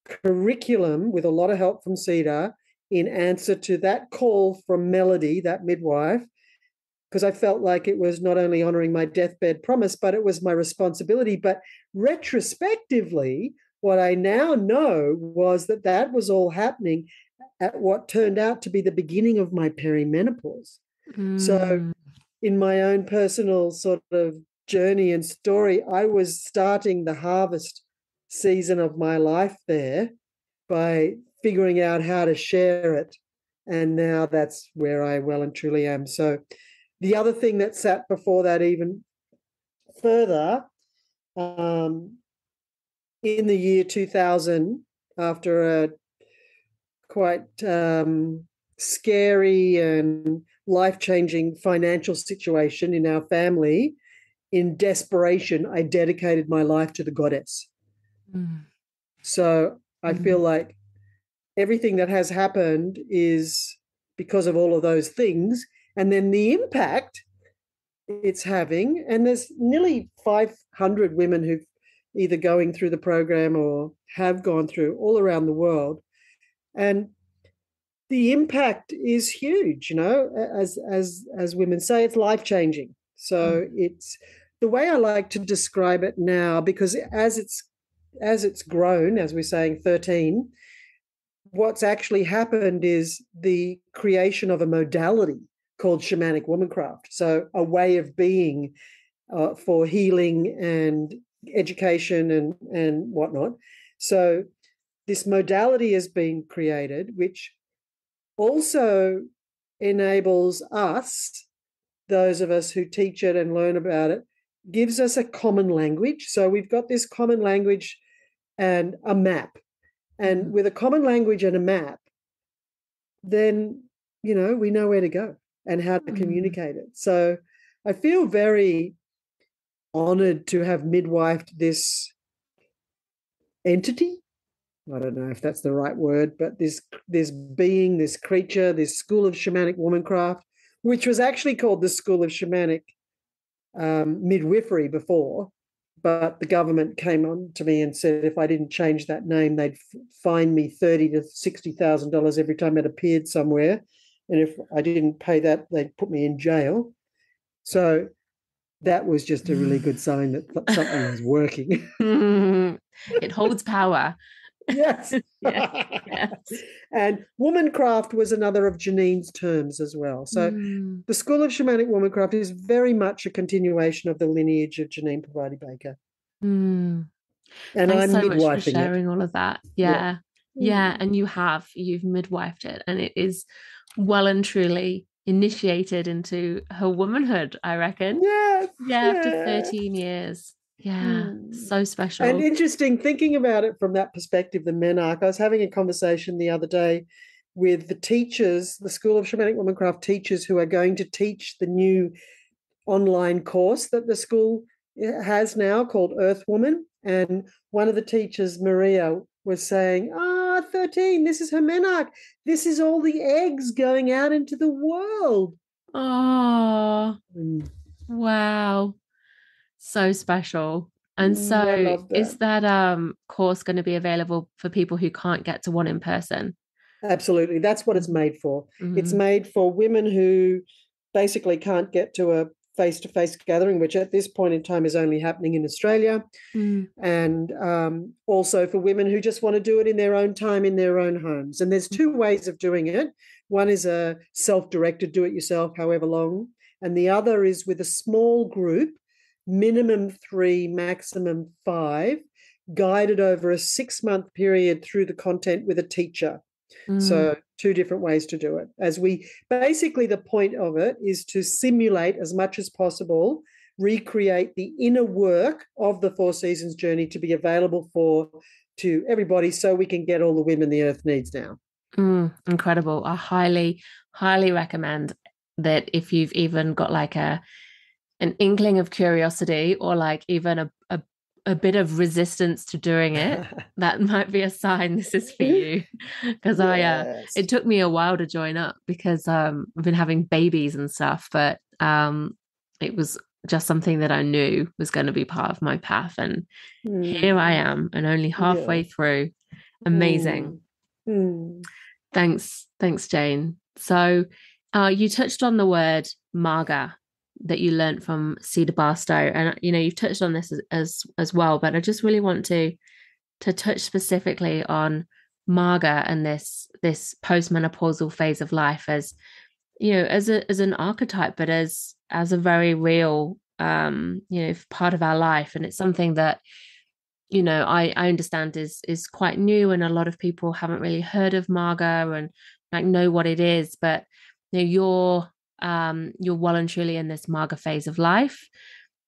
[SPEAKER 1] curriculum with a lot of help from Cedar in answer to that call from Melody, that midwife, because I felt like it was not only honoring my deathbed promise, but it was my responsibility. But retrospectively, what I now know was that was all happening at what turned out to be the beginning of my perimenopause. So in my own personal sort of journey and story, I was starting the harvest season of my life there by figuring out how to share it. And now that's where I well and truly am. So the other thing that sat before that even further, in the year 2000, after a quite scary and life-changing financial situation in our family, in desperation, I dedicated my life to the goddess. So I feel like everything that has happened is because of all of those things, and then the impact it's having. And there's nearly 500 women who've either going through the program or have gone through all around the world. And the impact is huge, as women say, it's life-changing. So it's the way I like to describe it now, because as it's grown, as we're saying, 13, what's actually happened is the creation of a modality called shamanic womancraft. So a way of being for healing and education and whatnot. So this modality has been created, which also enables us, those of us who teach it and learn about it, gives us a common language. So we've got this common language and a map. And with a common language and a map, then, we know where to go and how to communicate it. So I feel very honored to have midwifed this entity. I don't know if that's the right word, but this being, this creature, this school of shamanic womancraft, which was actually called the School of Shamanic Midwifery before, but the government came on to me and said if I didn't change that name, they'd fine me $30,000 to $60,000 every time it appeared somewhere, and if I didn't pay that, they'd put me in jail. So that was just a really good sign that something was working.
[SPEAKER 2] It holds power.
[SPEAKER 1] Yes.
[SPEAKER 2] Yes.
[SPEAKER 1] And womancraft was another of Janine's terms as well. So the School of Shamanic Womancraft is very much a continuation of the lineage of Janine Parvati Baker. And
[SPEAKER 2] Thanks
[SPEAKER 1] I'm
[SPEAKER 2] so
[SPEAKER 1] midwifing
[SPEAKER 2] much for sharing all of that. Yeah. Yeah, and you've midwifed it, and it is well and truly initiated into her womanhood, I reckon.
[SPEAKER 1] Yes,
[SPEAKER 2] Yeah, after
[SPEAKER 1] yeah.
[SPEAKER 2] 13 years. Yeah,
[SPEAKER 1] Mm.
[SPEAKER 2] so
[SPEAKER 1] And
[SPEAKER 2] special.
[SPEAKER 1] interesting thinking about it from that perspective, the menarche. I was having a conversation the other day with the teachers, the School of Shamanic Womancraft teachers who are going to teach the new online course that the school has now called Earth Woman. And one of the teachers, Maria, was saying, 13, this is her menarche. This is all the eggs going out into the world.
[SPEAKER 2] Oh, wow. So special. And
[SPEAKER 1] I
[SPEAKER 2] so
[SPEAKER 1] love that.
[SPEAKER 2] is that course going to be available for people who can't get to one in person?
[SPEAKER 1] Absolutely. That's what it's made for. It's
[SPEAKER 2] Mm-hmm.
[SPEAKER 1] made for women who basically can't get to a face-to-face gathering, which at this point in time is only happening in Australia.
[SPEAKER 2] Mm.
[SPEAKER 1] And also for women who just want to do it in their own time, in their own homes. And there's two ways of doing it. One is a self-directed do-it-yourself, however long. And the other is with a small group, minimum 3, maximum 5, guided over a 6-month period through the content with a teacher. So two different ways to do it. As we basically, the point of it is to simulate as much as possible, recreate the inner work of the 4 seasons journey to be available to everybody, so we can get all the women the earth needs now.
[SPEAKER 2] Incredible. I highly, highly recommend that if you've even got like an inkling of curiosity, or like even a bit of resistance to doing it, that might be a sign this is for you. Because
[SPEAKER 1] Yes.
[SPEAKER 2] it took me a while to join up because I've been having babies and stuff, but it was just something that I knew was going to be part of my path. And here I am, and only halfway through. Amazing. Thanks, Jane. So you touched on the word marga that you learned from Cedar Barstow, and you've touched on this as well, but I just really want to touch specifically on marga and this postmenopausal phase of life, as as an archetype, but as a very real part of our life. And it's something that I understand is quite new, and a lot of people haven't really heard of marga and like know what it is. But you're well and truly in this marga phase of life.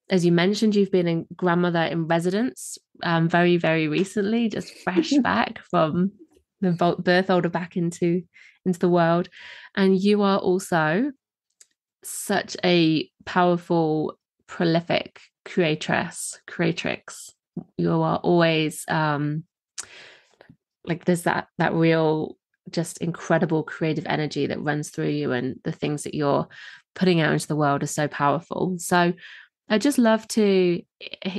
[SPEAKER 2] As you mentioned, you've been a grandmother in residence very, very recently, just fresh back from the birth order back into the world. And you are also such a powerful, prolific creatrix. You are always like there's that real, just incredible creative energy that runs through you, and the things that you're putting out into the world are so powerful. So I'd just love to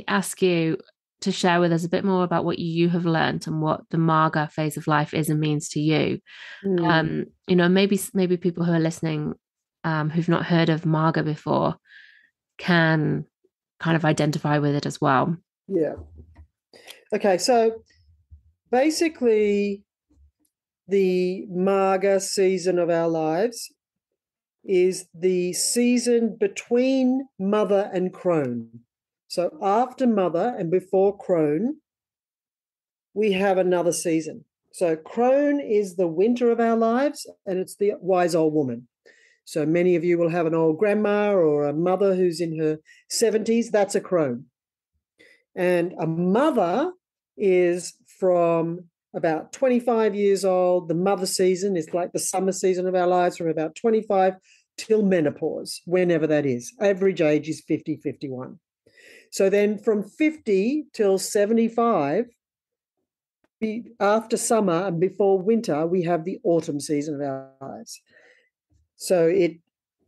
[SPEAKER 2] ask you to share with us a bit more about what you have learned and what the marga phase of life is and means to you. Maybe people who are listening who've not heard of marga before can kind of identify with it as well.
[SPEAKER 1] Yeah. Okay, so basically the marga season of our lives is the season between mother and crone. So after mother and before crone, we have another season. So crone is the winter of our lives, and it's the wise old woman. So many of you will have an old grandma or a mother who's in her 70s. That's a crone. And a mother is from about 25 years old. The mother season is like the summer season of our lives, from about 25 till menopause, whenever that is. Average age is 50, 51. So then from 50 till 75, after summer and before winter, we have the autumn season of our lives. So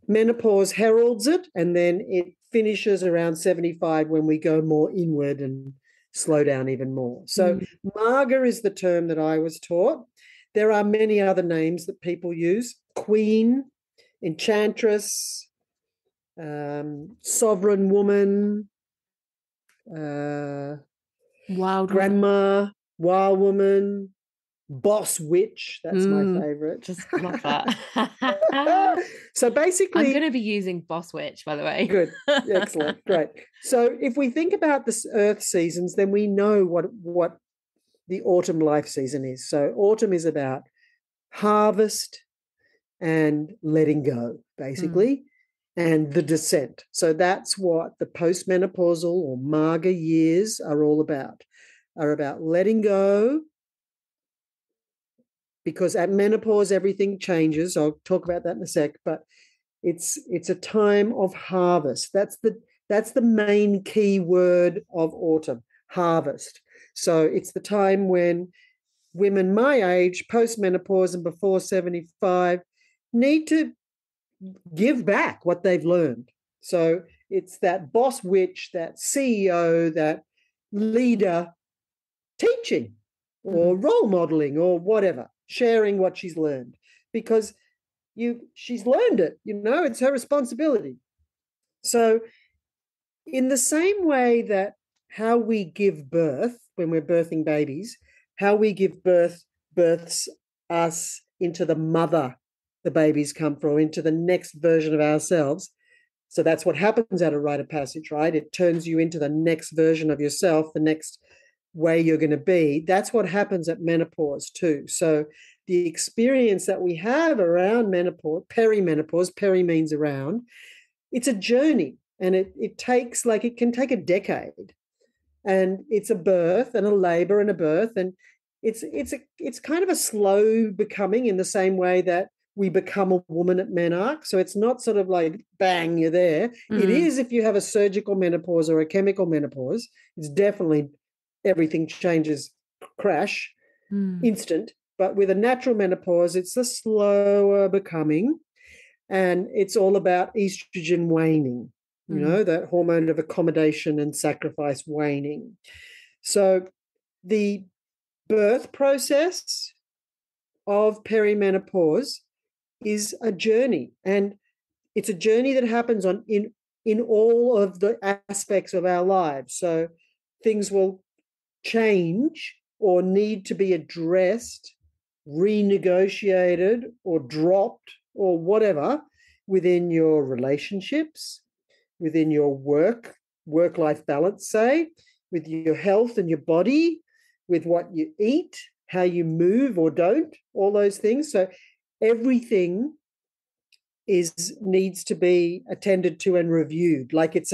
[SPEAKER 1] menopause heralds it, and then it finishes around 75 when we go more inward and slow down even more. So marga is the term that I was taught. There are many other names that people use: queen, enchantress, sovereign woman,
[SPEAKER 2] Wild
[SPEAKER 1] grandma, wild woman, boss witch. That's my favorite.
[SPEAKER 2] Just love that.
[SPEAKER 1] So basically,
[SPEAKER 2] I'm going to be using boss witch, by the way.
[SPEAKER 1] Good. Excellent. Great. So if we think about the earth seasons, then we know what the autumn life season is. So autumn is about harvest and letting go, basically, and the descent. So that's what the postmenopausal or MAGA years are all about letting go, because at menopause, everything changes. I'll talk about that in a sec, but it's a time of harvest. That's the main key word of autumn, harvest. So it's the time when women my age, post-menopause and before 75, need to give back what they've learned. So it's that boss witch, that CEO, that leader teaching or role modeling or whatever, sharing what she's learned, because she's learned it, it's her responsibility. So in the same way that how we give birth when we're birthing babies, how we give births us into the mother the babies come from, into the next version of ourselves. So that's what happens at a rite of passage, right? It turns you into the next version of yourself, the next way you're going to be. That's what happens at menopause too. So the experience that we have around menopause, perimenopause, peri means around, it's a journey, and it takes, like, it can take a decade, and it's a birth and a labor and a birth, and it's kind of a slow becoming, in the same way that we become a woman at menarche. So it's not sort of like bang, you're there. It is if you have a surgical menopause or a chemical menopause. It's definitely everything changes, crash, instant. But with a natural menopause, it's a slower becoming, and it's all about estrogen waning, that hormone of accommodation and sacrifice waning. So the birth process of perimenopause is a journey, and it's a journey that happens in all of the aspects of our lives. So things will change or need to be addressed, renegotiated or dropped or whatever within your relationships, within your work-life balance, say, with your health and your body, with what you eat, how you move or don't, all those things. So everything needs to be attended to and reviewed. Like it's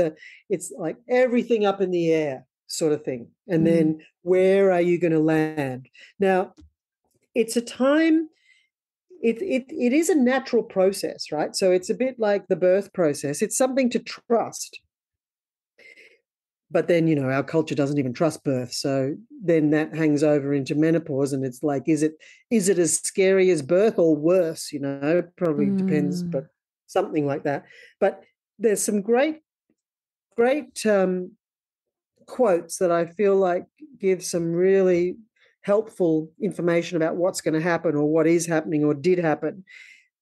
[SPEAKER 1] like everything up in the air sort of thing. And then where are you going to land? Now, it's a time, it is a natural process, right? So it's a bit like the birth process. It's something to trust. But then, our culture doesn't even trust birth. So then that hangs over into menopause, and it's like, is it as scary as birth or worse? Probably depends, but something like that. But there's some great quotes that I feel like give some really helpful information about what's going to happen or what is happening or did happen,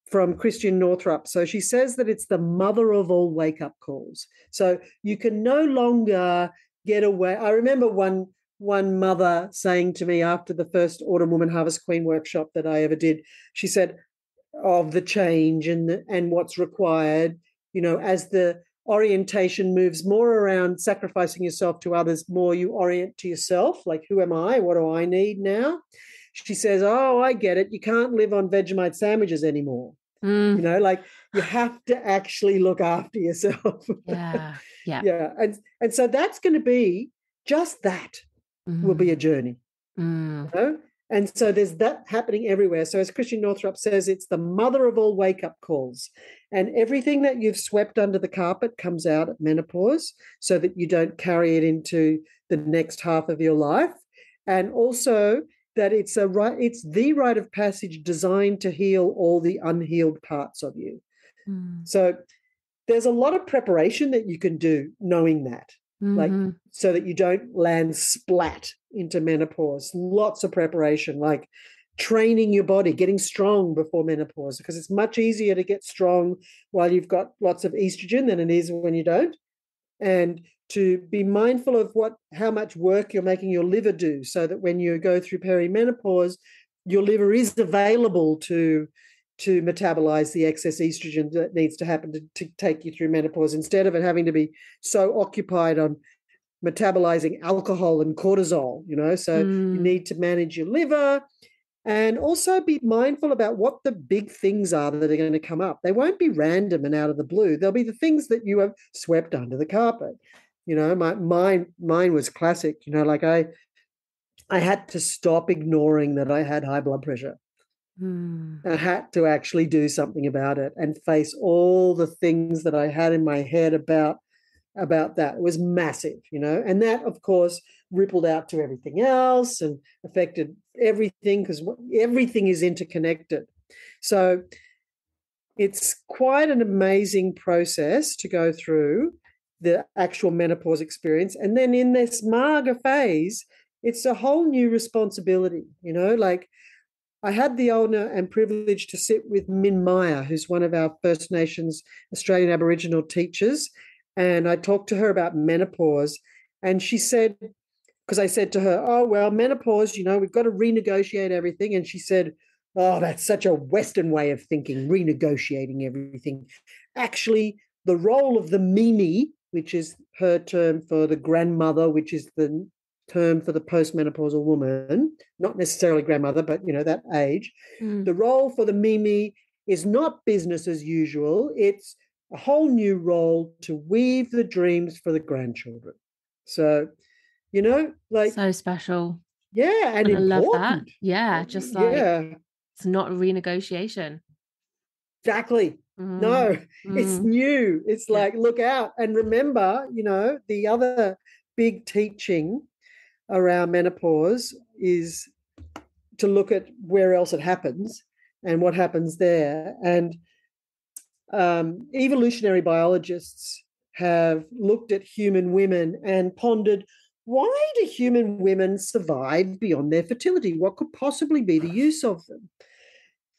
[SPEAKER 1] from Christian Northrup. So she says that it's the mother of all wake-up calls. So you can no longer get away. I remember one mother saying to me after the first Autumn Woman Harvest Queen workshop that I ever did, she said, of the change and what's required, as the orientation moves more around sacrificing yourself to others, more you orient to yourself, like, who am I? What do I need now? She says, oh, I get it. You can't live on Vegemite sandwiches anymore. Like, you have to actually look after yourself.
[SPEAKER 2] Yeah.
[SPEAKER 1] Yeah. And so that's going to be just that will be a journey. And so there's that happening everywhere. So as Christian Northrup says, it's the mother of all wake-up calls. And everything that you've swept under the carpet comes out at menopause, so that you don't carry it into the next half of your life. And also that it's the rite of passage designed to heal all the unhealed parts of you. So there's a lot of preparation that you can do knowing that, like, so that you don't land splat into menopause. Lots of preparation, like training your body, getting strong before menopause, because it's much easier to get strong while you've got lots of estrogen than it is when you don't. And to be mindful of how much work you're making your liver do, so that when you go through perimenopause, your liver is available to metabolize the excess estrogen that needs to happen to take you through menopause, instead of it having to be so occupied on metabolizing alcohol and cortisol, so you need to manage your liver and also be mindful about what the big things are that are going to come up. They won't be random and out of the blue. They'll be the things that you have swept under the carpet. Mine was classic. Like I had to stop ignoring that I had high blood pressure. I had to actually do something about it and face all the things that I had in my head about that. It was massive, and that, of course, rippled out to everything else and affected everything because everything is interconnected. So it's quite an amazing process to go through the actual menopause experience. And then in this MAGA phase, it's a whole new responsibility, like I had the honour and privilege to sit with Min Meyer, who's one of our First Nations Australian Aboriginal teachers, and I talked to her about menopause, and she said, because I said to her, oh, well, menopause, we've got to renegotiate everything. And she said, oh, that's such a Western way of thinking, renegotiating everything. Actually, the role of the Mimi, which is her term for the grandmother, which is the term for the postmenopausal woman, not necessarily grandmother, but, that age, the role for the Mimi is not business as usual. It's a whole new role to weave the dreams for the grandchildren. So, like
[SPEAKER 2] so special.
[SPEAKER 1] Yeah, and
[SPEAKER 2] I
[SPEAKER 1] important.
[SPEAKER 2] love that. Yeah, just like it's not a renegotiation.
[SPEAKER 1] Exactly. No, it's new. It's like, look out. And remember, the other big teaching around menopause is to look at where else it happens and what happens there. And evolutionary biologists have looked at human women and pondered, why do human women survive beyond their fertility? What could possibly be the use of them?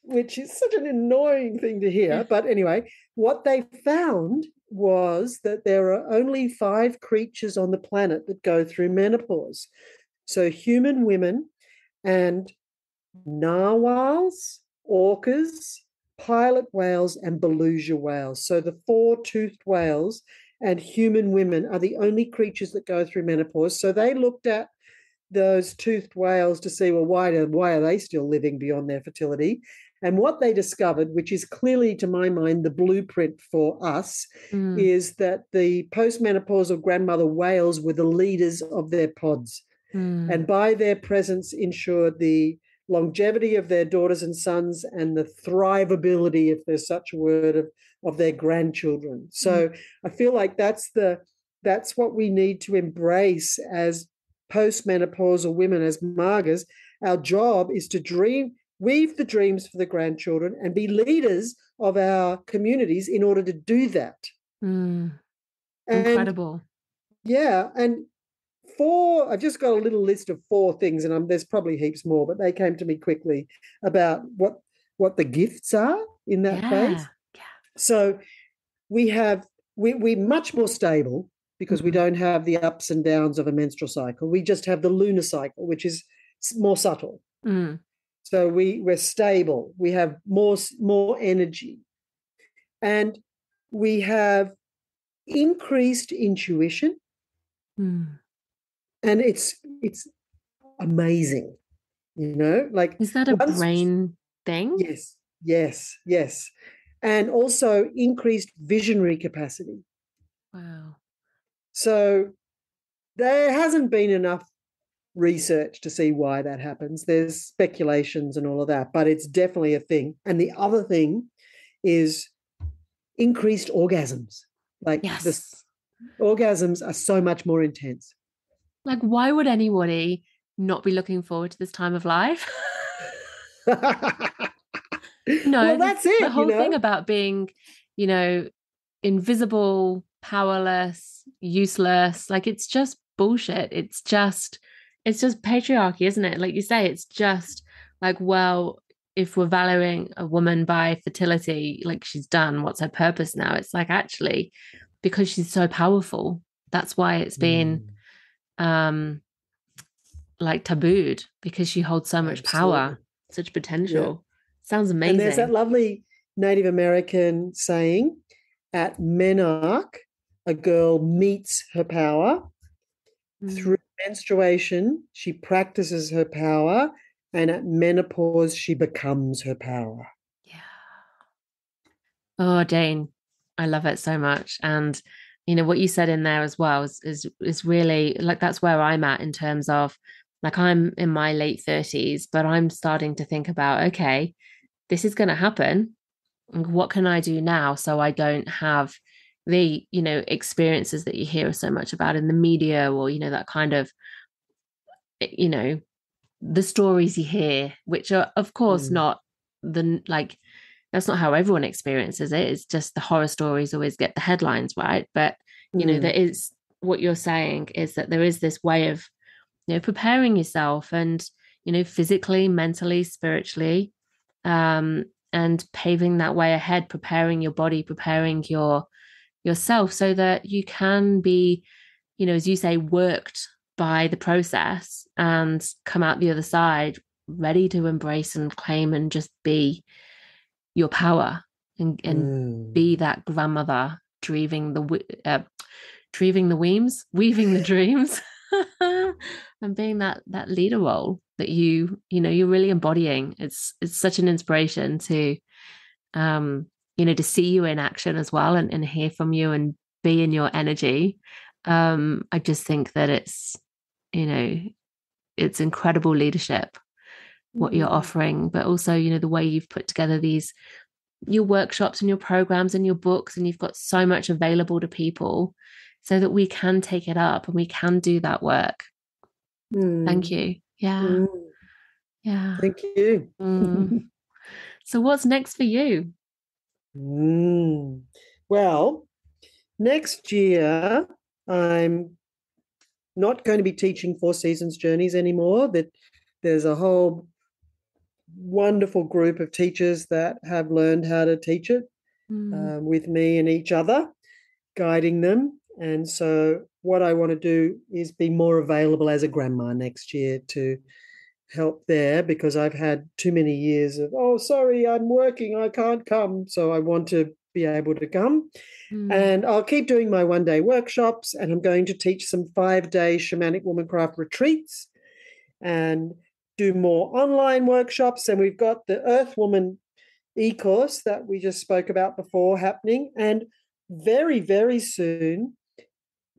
[SPEAKER 1] Which is such an annoying thing to hear. But anyway, what they found was that there are only 5 creatures on the planet that go through menopause. So human women and narwhals, orcas, pilot whales, and beluga whales. So the 4-toothed whales and human women are the only creatures that go through menopause. So they looked at those toothed whales to see, well, why are they still living beyond their fertility? And what they discovered, which is clearly, to my mind, the blueprint for us, is that the postmenopausal grandmother whales were the leaders of their pods. And by their presence ensured the longevity of their daughters and sons and the thrivability, if there's such a word, of their grandchildren. So I feel like that's what we need to embrace as postmenopausal women, as Margas. Our job is to weave the dreams for the grandchildren and be leaders of our communities in order to do that.
[SPEAKER 2] Incredible.
[SPEAKER 1] And I've just got a little list of 4 things, and there's probably heaps more, but they came to me quickly about what the gifts are in that phase.
[SPEAKER 2] Yeah.
[SPEAKER 1] So we're much more stable because we don't have the ups and downs of a menstrual cycle. We just have the lunar cycle, which is more subtle. So we're stable. We have more energy, and we have increased intuition. And it's amazing, like.
[SPEAKER 2] Is that a brain thing?
[SPEAKER 1] Yes. And also increased visionary capacity.
[SPEAKER 2] Wow.
[SPEAKER 1] So there hasn't been enough research to see why that happens. There's speculations and all of that, but it's definitely a thing. And the other thing is increased orgasms. Like, the orgasms are so much more intense.
[SPEAKER 2] Like, why would anybody not be looking forward to this time of life?
[SPEAKER 1] Well, that's it.
[SPEAKER 2] The whole thing about being, invisible, powerless, useless, like, it's just bullshit. It's just patriarchy, isn't it? Like you say, it's just like, well, if we're valuing a woman by fertility, like, she's done, what's her purpose now? It's like, actually, because she's so powerful, that's why it's been like tabooed, because she holds so much power, such potential. Sounds amazing.
[SPEAKER 1] And there's that lovely Native American saying, at menarche, a girl meets her power, Through menstruation, she practices her power, and at menopause, she becomes her power.
[SPEAKER 2] Yeah. Oh, Jane, I love it so much. And what you said in there as well is really like that's where I'm at in terms of like I'm in my late 30s, but I'm starting to think about, okay, this is going to happen. What can I do now so I don't have the, experiences that you hear so much about in the media or, that kind of, you know, the stories you hear, which are, of course, not the like, that's not how everyone experiences it. It's just the horror stories always get the headlines, right? But, there is what you're saying is that there is this way of, preparing yourself and, physically, mentally, spiritually, and paving that way ahead, preparing your body, preparing yourself so that you can be, as you say, worked by the process and come out the other side ready to embrace and claim and just be your power and be that grandmother weaving the dreams and being that leader role that you're really embodying. It's such an inspiration to to see you in action as well and hear from you and be in your energy. I just think that it's incredible leadership what you're offering, but also the way you've put together your workshops and your programs and your books, and you've got so much available to people so that we can take it up and we can do that work. Thank you. Yeah. Yeah.
[SPEAKER 1] Thank you.
[SPEAKER 2] So what's next for you?
[SPEAKER 1] Well, next year I'm not going to be teaching Four Seasons Journeys anymore. That there's a whole wonderful group of teachers that have learned how to teach it with me and each other, guiding them. And so what I want to do is be more available as a grandma next year to help there, because I've had too many years of, oh, sorry, I'm working, I can't come. So I want to be able to come. And I'll keep doing my one-day workshops, and I'm going to teach some 5-day shamanic womancraft retreats and do more online workshops. And we've got the Earth Woman e-course that we just spoke about before happening. And very, very soon,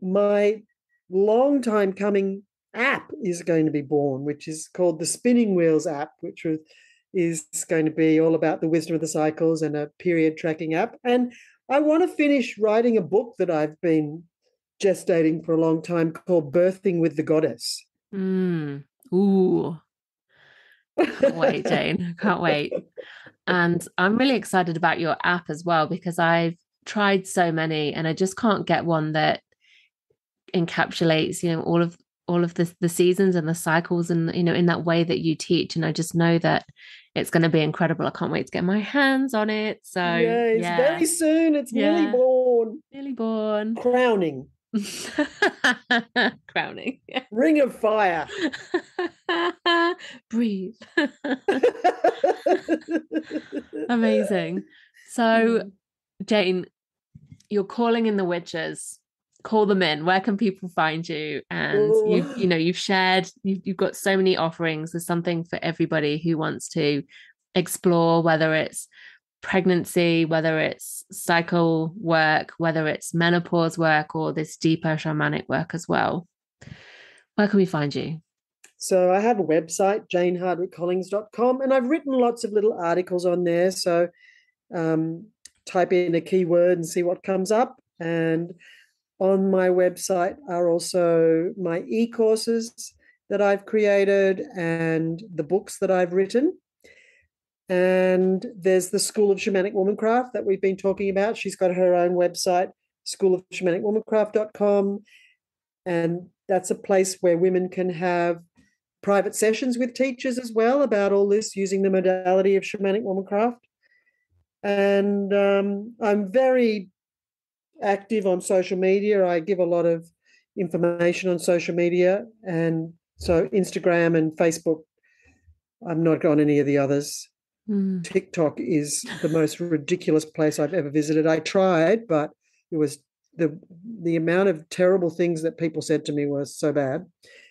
[SPEAKER 1] my long time coming app is going to be born, which is called the Spinning Wheels app, which is going to be all about the wisdom of the cycles and a period tracking app. And I want to finish writing a book that I've been gestating for a long time called Birthing with the Goddess.
[SPEAKER 2] Ooh. Can't wait, Jane. Can't wait. And I'm really excited about your app as well, because I've tried so many and I just can't get one that encapsulates, all of the seasons and the cycles and, in that way that you teach. And I just know that it's going to be incredible. I can't wait to get my hands on it. So
[SPEAKER 1] it's very soon. It's nearly born.
[SPEAKER 2] Nearly born.
[SPEAKER 1] Crowning.
[SPEAKER 2] Crowning.
[SPEAKER 1] Ring of fire.
[SPEAKER 2] Breathe. Amazing. So, Jane, you're calling in the witches. Call them in. Where can people find you? And you've shared, you've got so many offerings. There's something for everybody who wants to explore, whether it's pregnancy, whether it's cycle work, whether it's menopause work, or this deeper shamanic work as well. Where can we find you?
[SPEAKER 1] So I have a website, janehardwickecollings.com, and I've written lots of little articles on there. So type in a keyword and see what comes up. And on my website are also my e-courses that I've created and the books that I've written. And there's the School of Shamanic Womancraft that we've been talking about. She's got her own website, schoolofshamanicwomancraft.com. And that's a place where women can have private sessions with teachers as well about all this, using the modality of shamanic womancraft. And I'm very active on social media. I give a lot of information on social media. And so Instagram and Facebook, I'm not on any of the others. TikTok is the most ridiculous place I've ever visited. I tried, but it was the amount of terrible things that people said to me was so bad.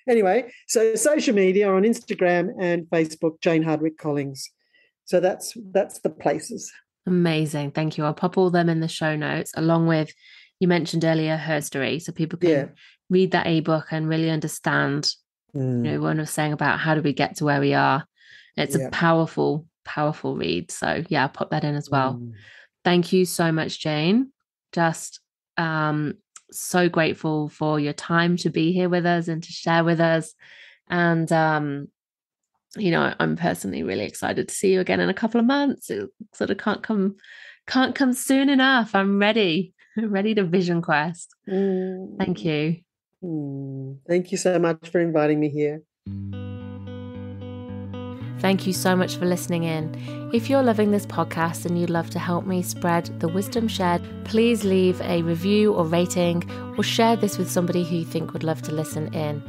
[SPEAKER 1] Anyway, so social media on Instagram and Facebook, Jane Hardwicke Collings. So that's the places.
[SPEAKER 2] Amazing. Thank you. I'll pop all them in the show notes, along with, you mentioned earlier, her story, so people can read that ebook and really understand, you know, what I was saying about how do we get to where we are. It's a powerful, powerful read. So yeah, I'll pop that in as well. Thank you so much, Jane. Just so grateful for your time to be here with us and to share with us. And you know, I'm personally really excited to see you again in a couple of months. It sort of can't come soon enough. I'm ready to vision quest. Thank you.
[SPEAKER 1] Thank you so much for inviting me here.
[SPEAKER 2] Thank you so much for listening in. If you're loving this podcast and you'd love to help me spread the wisdom shared, please leave a review or rating, or share this with somebody who you think would love to listen in.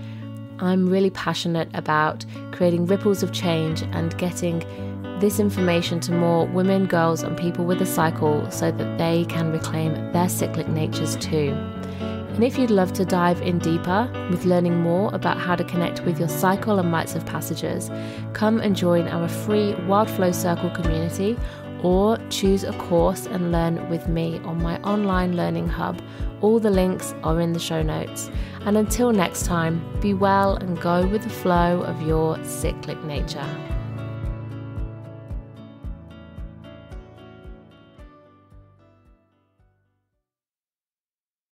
[SPEAKER 2] I'm really passionate about creating ripples of change and getting this information to more women, girls, and people with a cycle so that they can reclaim their cyclic natures too. And if you'd love to dive in deeper with learning more about how to connect with your cycle and rites of passages, come and join our free Wild Flow Circle community, or choose a course and learn with me on my online learning hub. All the links are in the show notes. And until next time, be well and go with the flow of your cyclic nature.